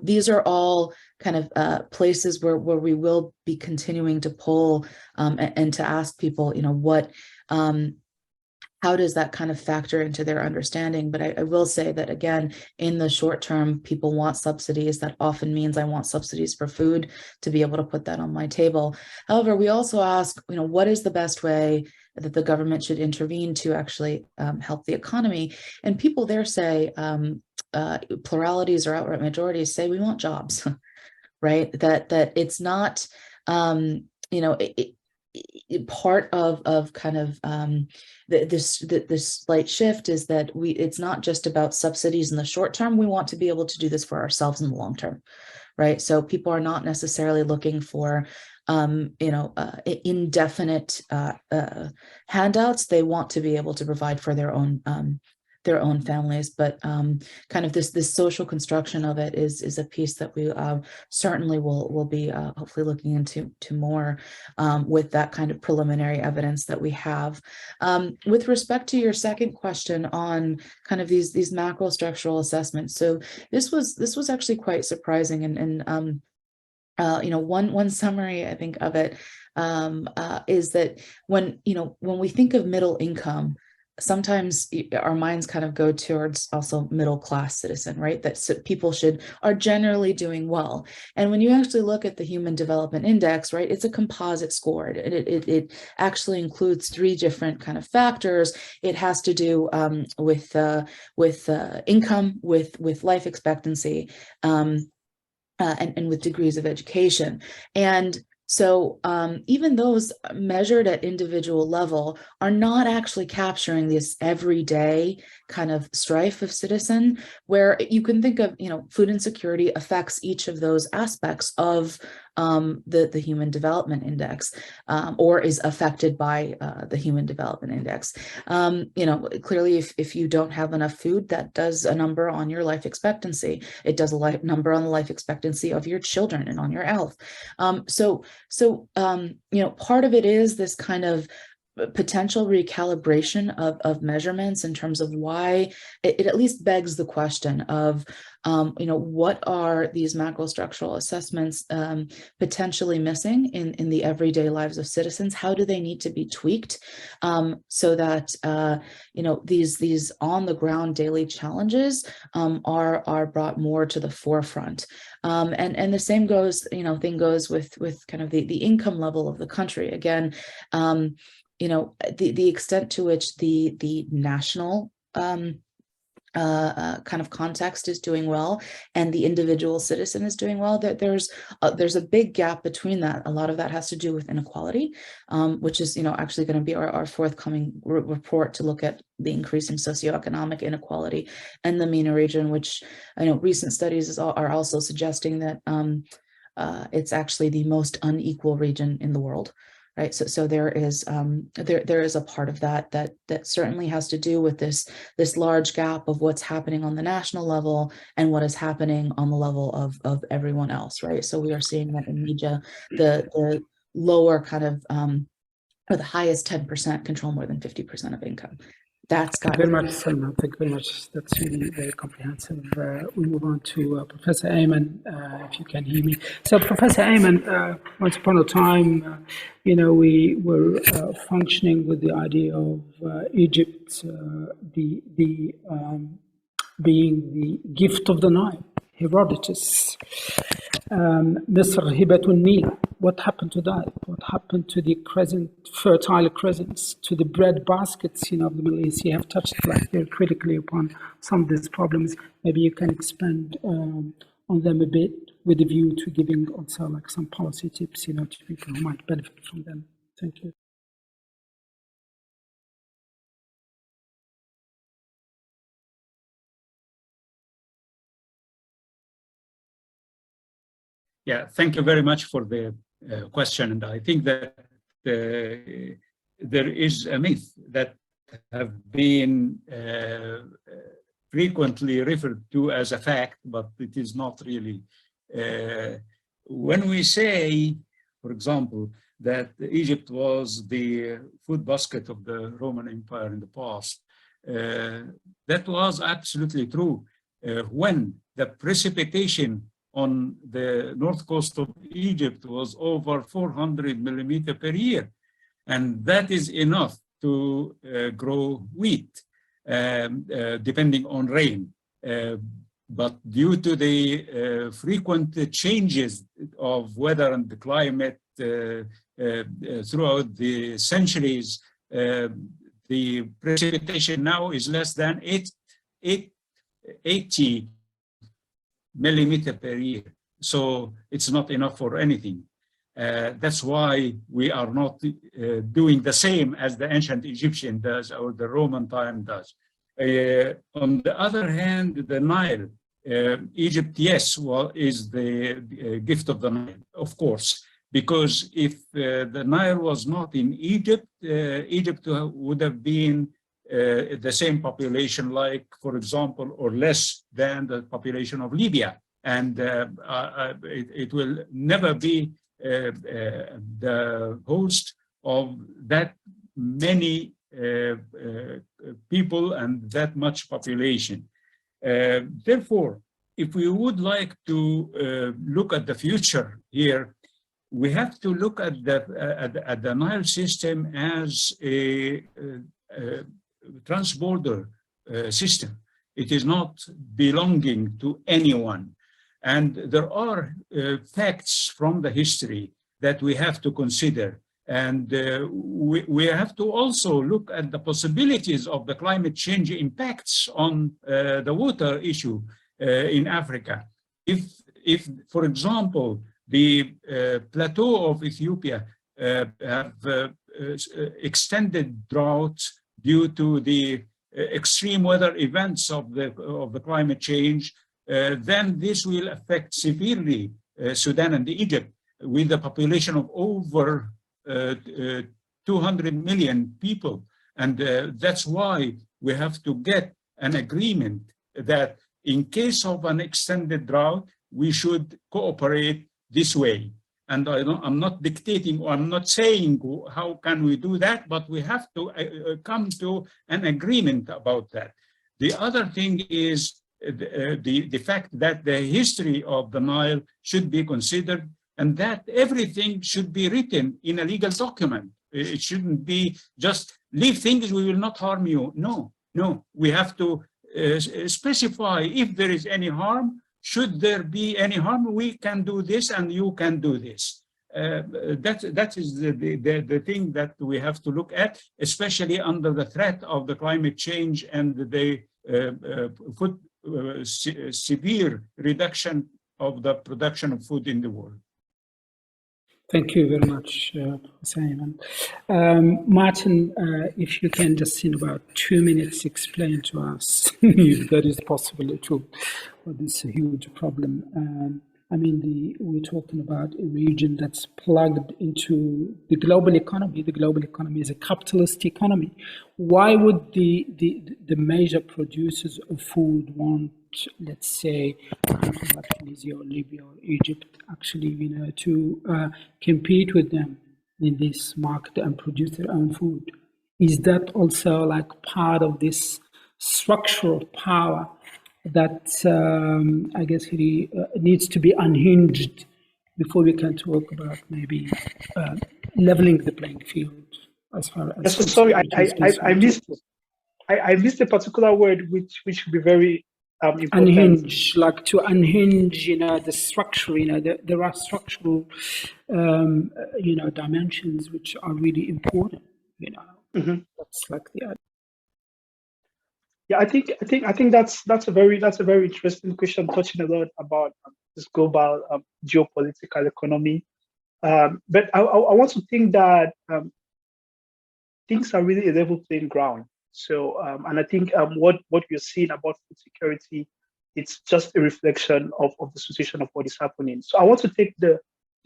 These are all kind of places where we will be continuing to poll and to ask people, how does that kind of factor into their understanding? But I will say that, again, in the short term, people want subsidies. That often means I want subsidies for food to be able to put that on my table. However, we also ask, what is the best way that the government should intervene to actually help the economy? And people there say, pluralities or outright majorities say, we want jobs, right? That it's not, part of kind of this slight shift is that it's not just about subsidies in the short term. We want to be able to do this for ourselves in the long term, right? So people are not necessarily looking for indefinite handouts. They want to be able to provide for their own their own families. But kind of this social construction of it is a piece that we certainly will be hopefully looking into more with that kind of preliminary evidence that we have. With respect to your second question on kind of these macro structural assessments, so this was actually quite surprising, and one summary I think of it is that when we think of middle income, sometimes our minds kind of go towards also middle class citizen, right? That people are generally doing well. And when you actually look at the Human Development Index, right, it's a composite score. It actually includes 3 different kind of factors. It has to do with income, with life expectancy, and with degrees of education. And so even those measured at individual level are not actually capturing this everyday kind of strife of citizen, where you can think of, food insecurity affects each of those aspects of the Human Development Index, or is affected by the Human Development Index. Clearly, if you don't have enough food, that does a number on your life expectancy. It does a number on the life expectancy of your children and on your health. So part of it is this kind of potential recalibration of measurements in terms of why it at least begs the question of, what are these macro structural assessments potentially missing in the everyday lives of citizens? How do they need to be tweaked so that, these on the ground daily challenges are brought more to the forefront? And the same goes, thing goes with kind of the income level of the country. Again, the extent to which the national kind of context is doing well and the individual citizen is doing well, that there's a big gap between that. A lot of that has to do with inequality, which is actually going to be our forthcoming report to look at the increasing socioeconomic inequality in the MENA region, which recent studies are also suggesting that it's actually the most unequal region in the world. Right, so there is a part of that certainly has to do with this large gap of what's happening on the national level and what is happening on the level of everyone else, right? So we are seeing that in media, the lower kind of or the highest 10% control more than 50% of income. That's got very much, Salma. Thank you very much. That's really very comprehensive. We move on to Professor Ayman, if you can hear me. So, Professor Ayman, once upon a time, we were functioning with the idea of Egypt being the gift of the Nile. Herodotus, Misr hibatun Nil. What happened to that? What happened to the fertile crescents, to the bread baskets, of the Middle East? You have touched very critically upon some of these problems. Maybe you can expand on them a bit with a view to giving also some policy tips, to people who might benefit from them. Thank you. Yeah, thank you very much for the question. And I think that there is a myth that have been frequently referred to as a fact, but it is not really. When we say, for example, that Egypt was the food basket of the Roman Empire in the past, that was absolutely true. When the precipitation on the north coast of Egypt was over 400 millimeter per year. And that is enough to grow wheat, depending on rain. But due to the frequent changes of weather and the climate throughout the centuries, the precipitation now is less than 80 millimeter per year. So it's not enough for anything. That's why we are not doing the same as the ancient Egyptian does or the Roman time does. On the other hand, the Nile, Egypt, yes, is the gift of the Nile, of course, because if the Nile was not in Egypt, Egypt would have been the same population, like, for example, or less than the population of Libya. And it will never be the host of that many people and that much population. Therefore, if we would like to look at the future here, we have to look at the Nile system as a transborder system. It is not belonging to anyone. And there are facts from the history that we have to consider. And we have to also look at the possibilities of the climate change impacts on the water issue in Africa. If, for example, the plateau of Ethiopia have extended droughts due to the extreme weather events of the climate change, then this will affect severely Sudan and Egypt, with a population of over 200 million people. And that's why we have to get an agreement that in case of an extended drought, we should cooperate this way. And I'm not dictating, or I'm not saying how can we do that, but we have to come to an agreement about that. The other thing is the fact that the history of the Nile should be considered, and that everything should be written in a legal document. It shouldn't be just leave things, we will not harm you. No, we have to specify if there is any harm. Should there be any harm, we can do this and you can do this. That is the thing that we have to look at, especially under the threat of the climate change and the severe reduction of the production of food in the world. Thank you very much, Ayman. Martin, if you can just in about 2 minutes explain to us, if that is possible at all, what is a huge problem. I mean, we're talking about a region that's plugged into the global economy. The global economy is a capitalist economy. Why would the major producers of food want, let's say, like Tunisia or Libya or Egypt, actually, to compete with them in this market and produce their own food? Is that also like part of this structural power that I guess really needs to be unhinged before we can talk about maybe leveling the playing field as far as... Yes, sorry, I missed a particular word which should be very important. Unhinge, like to unhinge, the structure, there are structural, dimensions which are really important, Mm-hmm. That's like the idea. Yeah, I think that's a very interesting question, touching a lot about this global geopolitical economy. But I want to think that things are really a level playing ground. So, and I think what we're seeing about food security, it's just a reflection of the situation of what is happening. So I want to take the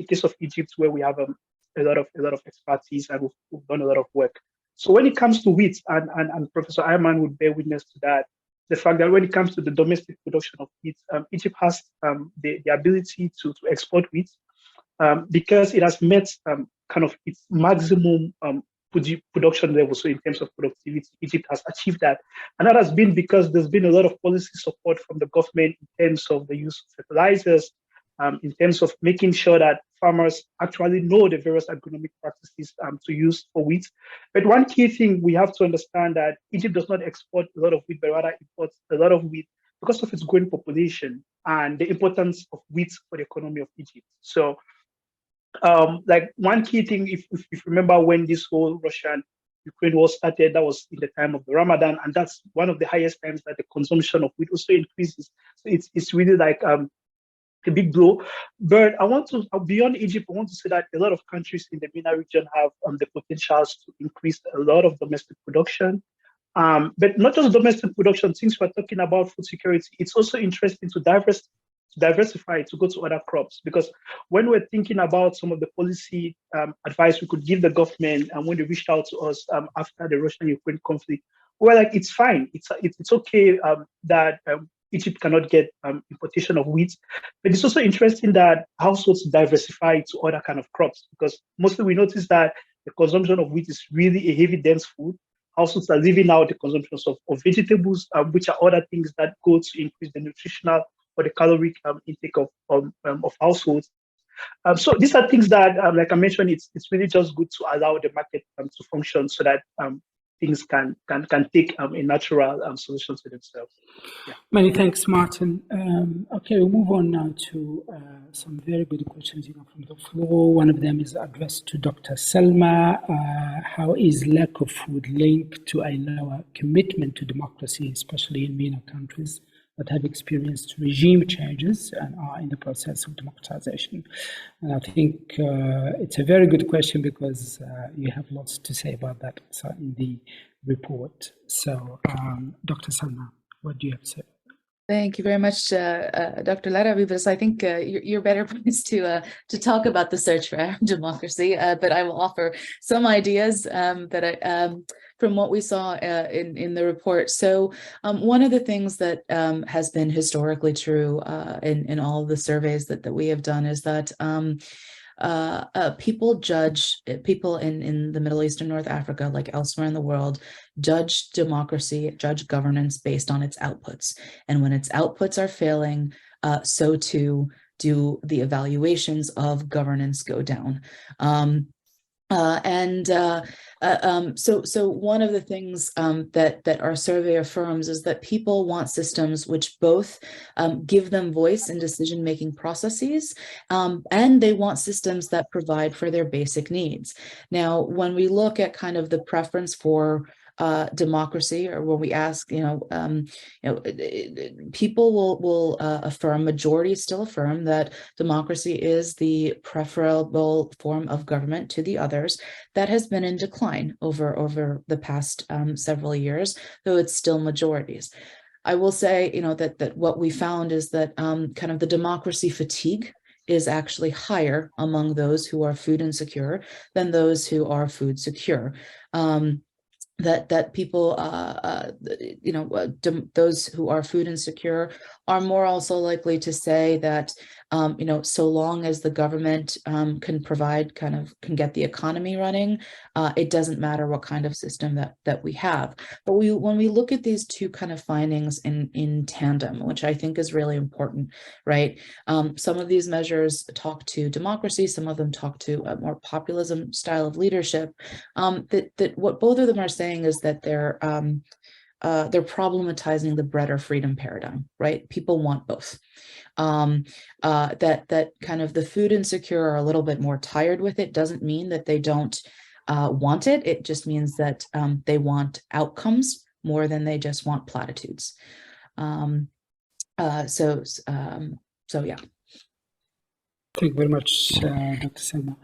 case of Egypt, where we have a lot of expertise and we've done a lot of work. So when it comes to wheat, and Professor Ayman would bear witness to that, the fact that when it comes to the domestic production of wheat, Egypt has the ability to export wheat because it has met kind of its maximum production level. So in terms of productivity, Egypt has achieved that. And that has been because there's been a lot of policy support from the government in terms of the use of fertilizers, in terms of making sure that farmers actually know the various agronomic practices to use for wheat. But one key thing we have to understand that Egypt does not export a lot of wheat, but rather imports a lot of wheat because of its growing population and the importance of wheat for the economy of Egypt. So like one key thing, if you remember when this whole Russian-Ukraine war started, that was in the time of the Ramadan, and that's one of the highest times that the consumption of wheat also increases. So it's really like a big blow. But I want to, beyond Egypt, I want to say that a lot of countries in the MENA region have the potentials to increase a lot of domestic production. But not just domestic production, since we're talking about food security, it's also interesting to diversify, to go to other crops, because when we're thinking about some of the policy advice we could give the government, and when they reached out to us after the Russian-Ukraine conflict, well, like it's fine. It's okay that Egypt cannot get importation of wheat, but it's also interesting that households diversify to other kind of crops, because mostly we notice that the consumption of wheat is really a heavy dense food. Households are leaving out the consumptions of vegetables, which are other things that go to increase the nutritional or the caloric intake of households. So these are things that, like I mentioned, it's really just good to allow the market to function so that things can take a natural solution to themselves. Yeah. Many thanks, Martin. Okay, we'll move on now to some very good questions from the floor. One of them is addressed to Dr. Salma. How is lack of food linked to a lower commitment to democracy, especially in MENA countries that have experienced regime changes and are in the process of democratization? And I think it's a very good question, because you have lots to say about that also in the report. So, Dr. Salma, what do you have to say? Thank you very much, Dr. Larbi, because I think you're better placed to talk about the search for Arab democracy, but I will offer some ideas that from what we saw in the report. So one of the things that has been historically true in all of the surveys that we have done is that people in the Middle East and North Africa, like elsewhere in the world, judge democracy, judge governance based on its outputs. And when its outputs are failing, so too do the evaluations of governance go down. So one of the things that our survey affirms is that people want systems which both give them voice in decision-making processes, and they want systems that provide for their basic needs. Now, when we look at kind of the preference for democracy, or when we ask, people will affirm, majorities still affirm that democracy is the preferable form of government to the others. That has been in decline over the past several years, though it's still majorities. I will say, that what we found is that kind of the democracy fatigue is actually higher among those who are food insecure than those who are food secure. That people, those who are food insecure are more also likely to say that, so long as the government can provide, can get the economy running, it doesn't matter what kind of system that we have. But when we look at these two kind of findings in tandem, which I think is really important, right? Some of these measures talk to democracy, some of them talk to a more populism style of leadership. That what both of them are saying is that they're problematizing the broader freedom paradigm, right? People want both. That kind of the food insecure are a little bit more tired with it doesn't mean that they don't want it. It just means that they want outcomes more than they just want platitudes. So yeah. Thank you very much, Dr. Salma.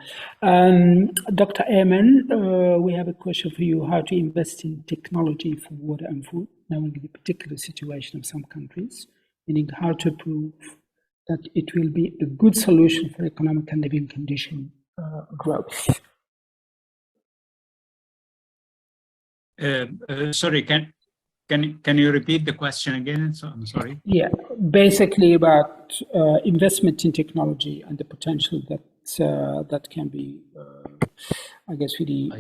Dr. Ayman, we have a question for you: how to invest in technology for water and food, knowing the particular situation of some countries, meaning how to prove that it will be a good solution for economic and living condition growth. Sorry, can you repeat the question again? So, I'm sorry. Yeah, basically about investment in technology and the potential that can be, I guess, really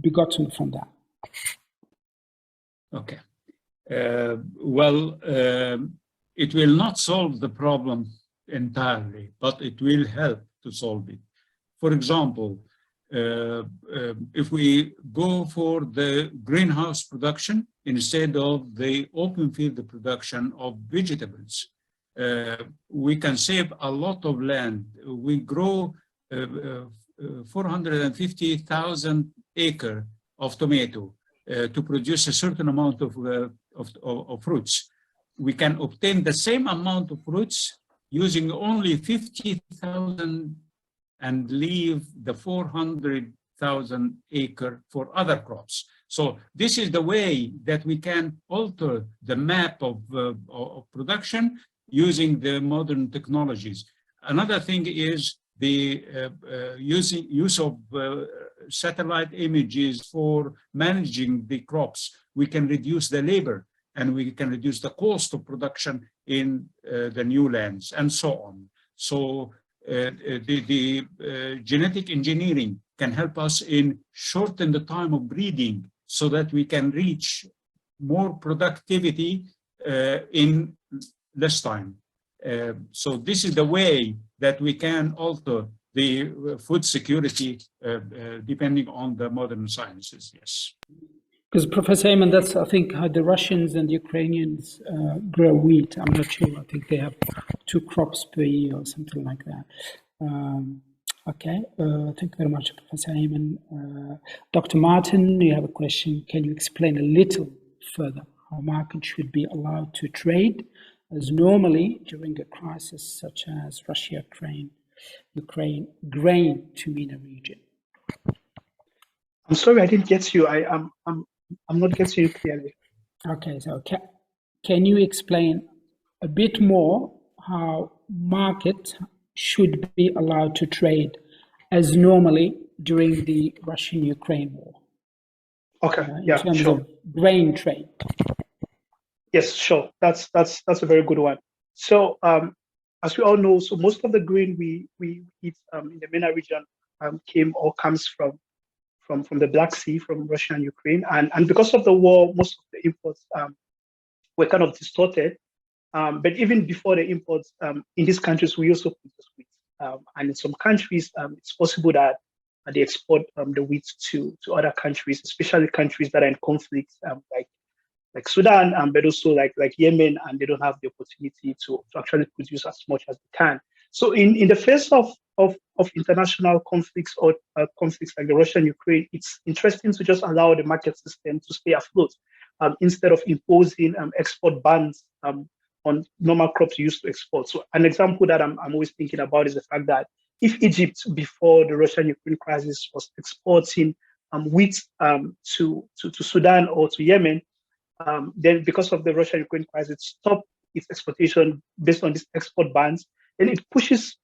begotten from that. Okay. Well, it will not solve the problem entirely, but it will help to solve it. For example, if we go for the greenhouse production instead of the open field production of vegetables, we can save a lot of land. We grow 450,000 acres of tomato to produce a certain amount of fruits. We can obtain the same amount of fruits using only 50,000 and leave the 400,000 acre for other crops. So this is the way that we can alter the map of production using the modern technologies. Another thing is the use of satellite images for managing the crops, we can reduce the labor and we can reduce the cost of production in the new lands and so on. So the genetic engineering can help us in shorten the time of breeding so that we can reach more productivity in less time. So this is the way that we can alter the food security depending on the modern sciences, yes. Because Professor Ayman, that's, I think, how the Russians and the Ukrainians grow wheat. I'm not sure. I think they have 2 crops per year or something like that. Okay, thank you very much, Professor Ayman. Dr. Martin, you have a question. Can you explain a little further how markets should be allowed to trade as normally during a crisis such as Russia-Ukraine grain to MENA region? I'm sorry, I didn't get you. I'm not getting you clearly. Okay, so can you explain a bit more how markets should be allowed to trade as normally during the Russian-Ukraine war? Okay, in terms sure. of grain trade. Yes, sure. That's a very good one. So as we all know, so most of the grain we eat in the MENA region comes from the Black Sea, from Russia and Ukraine, and because of the war, most of the imports were kind of distorted. But even before the imports, in these countries we also produce wheat, and in some countries it's possible that they export the wheat to other countries, especially countries that are in conflict, like Sudan, but also like Yemen, and they don't have the opportunity to actually produce as much as they can. So in the face of international conflicts or conflicts like the Russia and Ukraine, it's interesting to just allow the market system to stay afloat instead of imposing export bans on normal crops used to export. So an example that I'm always thinking about is the fact that if Egypt, before the Russia and Ukraine crisis, was exporting wheat to Sudan or to Yemen, then because of the Russia-Ukraine crisis, it stopped its exportation based on these export bans. And it pushes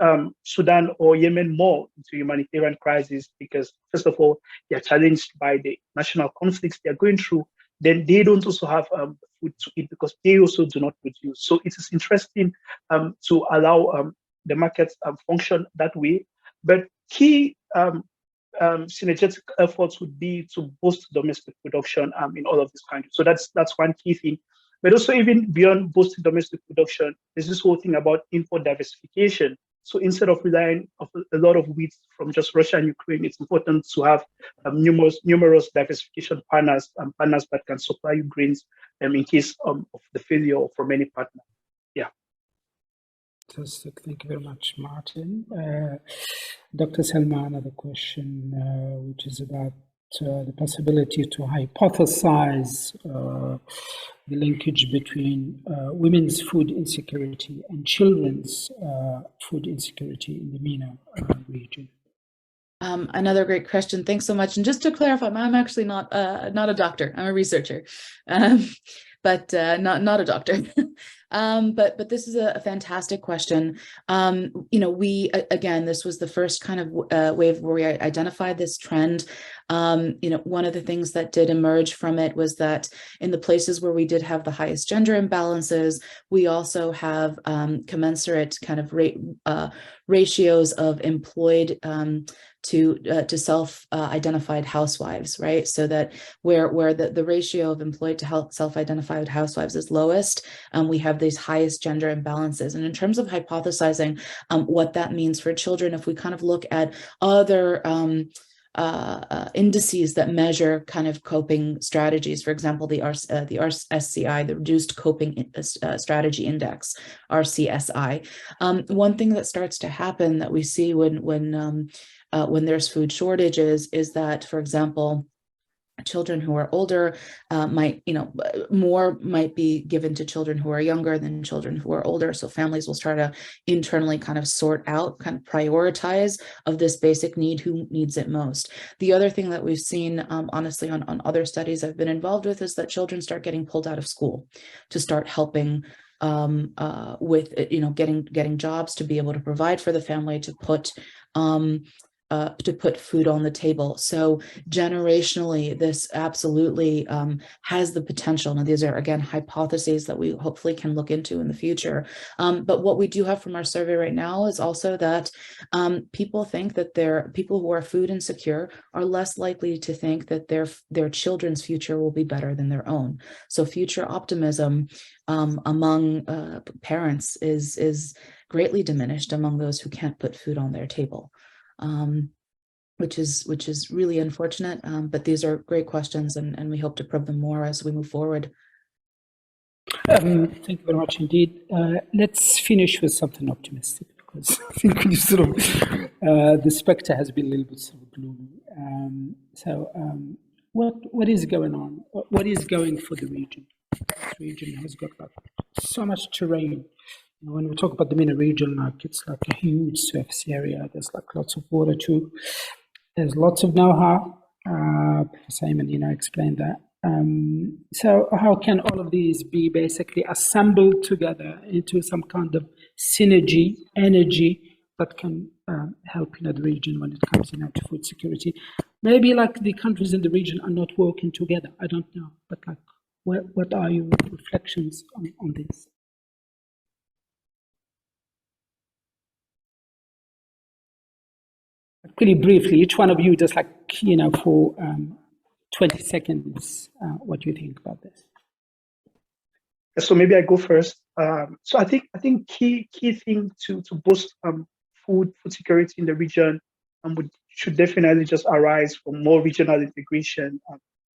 Sudan or Yemen more into humanitarian crisis because, first of all, they are challenged by the national conflicts they are going through. Then they don't also have food to eat because they also do not produce. So it is interesting to allow the markets function that way. But key synergetic efforts would be to boost domestic production in all of these countries. So that's one key thing. But also, even beyond boosting domestic production, there's this whole thing about import diversification. So instead of relying on a lot of wheat from just Russia and Ukraine, it's important to have numerous diversification partners, partners that can supply you grains in case of the failure from any partner. Yeah. Fantastic. Thank you very much, Martin. Dr. Salma, another question, which is about the possibility to hypothesize the linkage between women's food insecurity and children's food insecurity in the MENA region. Another great question. Thanks so much. And just to clarify, I'm actually not a doctor. I'm a researcher, but not a doctor. But this is a fantastic question. This was the first kind of wave where we identified this trend. One of the things that did emerge from it was that in the places where we did have the highest gender imbalances, we also have commensurate kind of ratios of employed to self-identified housewives, right? So that where the ratio of employed to self-identified housewives is lowest, we have these highest gender imbalances. And in terms of hypothesizing what that means for children, if we kind of look at other indices that measure kind of coping strategies, for example, the RSCI, the Reduced Coping Strategy Index, RCSI. One thing that starts to happen that we see when there's food shortages is that, for example, children who are older might be given to children who are younger than children who are older. So families will start to internally kind of sort out, kind of prioritize of this basic need, who needs it most. The other thing that we've seen, honestly, on other studies I've been involved with, is that children start getting pulled out of school to start helping with, getting jobs to be able to provide for the family, to put food on the table. So generationally, this absolutely has the potential. Now, these are, again, hypotheses that we hopefully can look into in the future. But what we do have from our survey right now is also that people think that people who are food insecure are less likely to think that their children's future will be better than their own. So future optimism among parents is greatly diminished among those who can't put food on their table. Which is really unfortunate, but these are great questions, and we hope to probe them more as we move forward. Thank you very much indeed. Let's finish with something optimistic, because I think we sort of, the spectre has been a little bit sort of gloomy. What is going on? What is going for the region? This region has got like so much terrain. When we talk about the MENA region, like it's like a huge surface area. There's like lots of water too. There's lots of know-how. Professor Ayman, explained that. So how can all of these be basically assembled together into some kind of synergy, energy that can help the region when it comes to food security? Maybe like the countries in the region are not working together. I don't know, but like, what are your reflections on this? Pretty briefly, each one of you, just like, for 20 seconds, what do you think about this? So maybe I go first. So I think key thing to boost food security in the region should definitely just arise from more regional integration,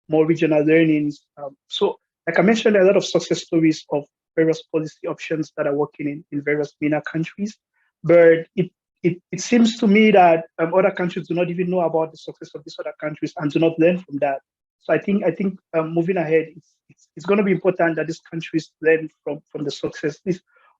more regional learnings. So like I mentioned, a lot of success stories of various policy options that are working in various MENA countries, but it seems to me that other countries do not even know about the success of these other countries and do not learn from that. So I think moving ahead, it's going to be important that these countries learn from the success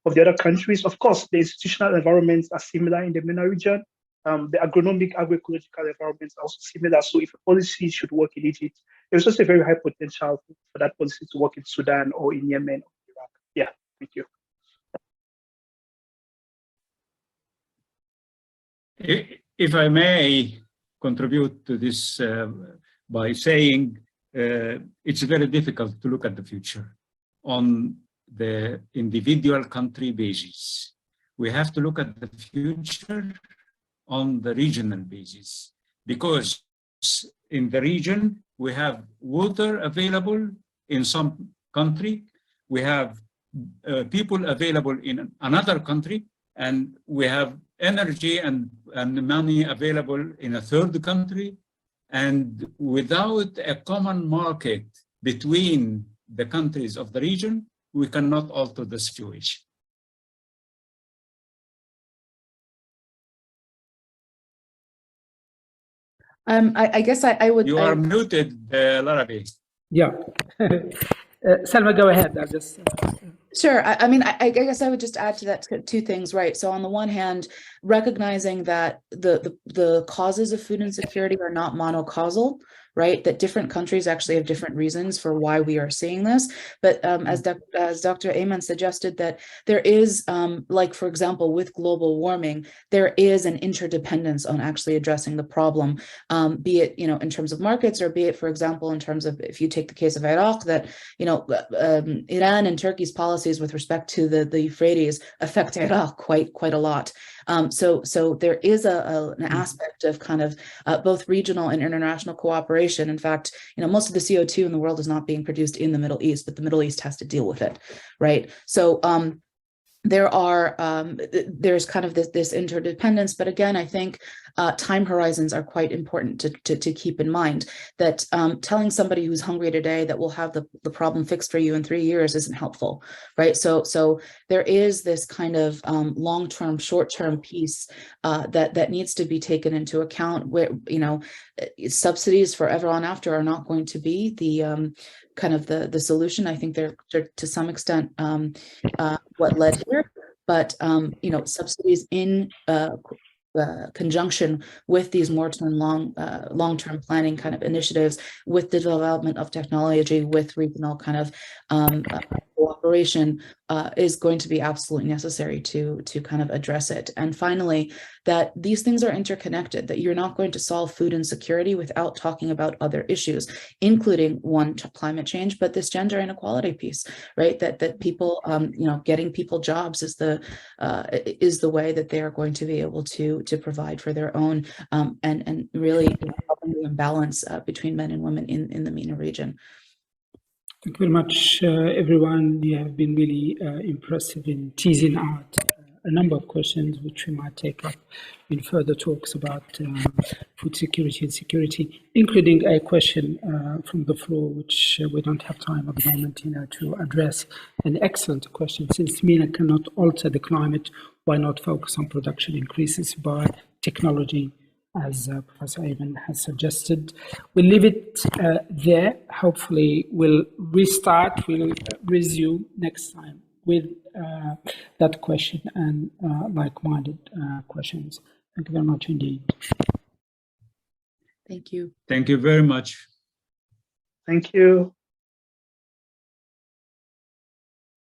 of the other countries. Of course, the institutional environments are similar in the MENA region. The agronomic, agroecological environments are also similar. So if a policy should work in Egypt, there's also a very high potential for that policy to work in Sudan or in Yemen or Iraq. Yeah, thank you. If I may contribute to this by saying it's very difficult to look at the future on the individual country basis. We have to look at the future on the regional basis, because in the region we have water available in some country, we have people available in another country, and we have energy and money available in a third country. And without a common market between the countries of the region, we cannot alter the situation. I guess I would. You are muted, Larbi. Yeah. Salma, go ahead. I'll just. Sure. I guess I would just add to that two things, right? So on the one hand, recognizing that the causes of food insecurity are not monocausal, right? That different countries actually have different reasons for why we are seeing this. But as Dr. Ayman suggested, that there is, like, for example, with global warming, there is an interdependence on actually addressing the problem, be it, in terms of markets, or be it, for example, in terms of, if you take the case of Iraq, that, Iran and Turkey's policies with respect to the Euphrates affect Iraq quite a lot. So there is an aspect of kind of both regional and international cooperation. In fact, most of the CO2 in the world is not being produced in the Middle East, but the Middle East has to deal with it, right? So there's kind of this interdependence, but again, I think time horizons are quite important to keep in mind, that telling somebody who's hungry today that we'll have the problem fixed for you in 3 years isn't helpful, right? So there is this kind of long-term, short-term piece that needs to be taken into account, where, subsidies forever on after are not going to be the kind of the solution. I think they're to some extent what led here, but subsidies in conjunction with these more long-term planning kind of initiatives, with the development of technology, with regional kind of cooperation is going to be absolutely necessary to kind of address it. And finally, that these things are interconnected, that you're not going to solve food insecurity without talking about other issues, including climate change, but this gender inequality piece, right? That people, getting people jobs is the way that they are going to be able to provide for their own, and really helping the imbalance between men and women in the MENA region. Thank you very much, everyone. You have been really impressive in teasing out a number of questions which we might take up in further talks about food security and security, including a question from the floor, which we don't have time at the moment, to address. An excellent question. Since MENA cannot alter the climate, why not focus on production increases by technology, as Professor Ayman has suggested? We'll leave it there. Hopefully we'll resume next time with that question and like-minded questions. Thank you very much indeed. Thank you. Thank you very much. Thank you.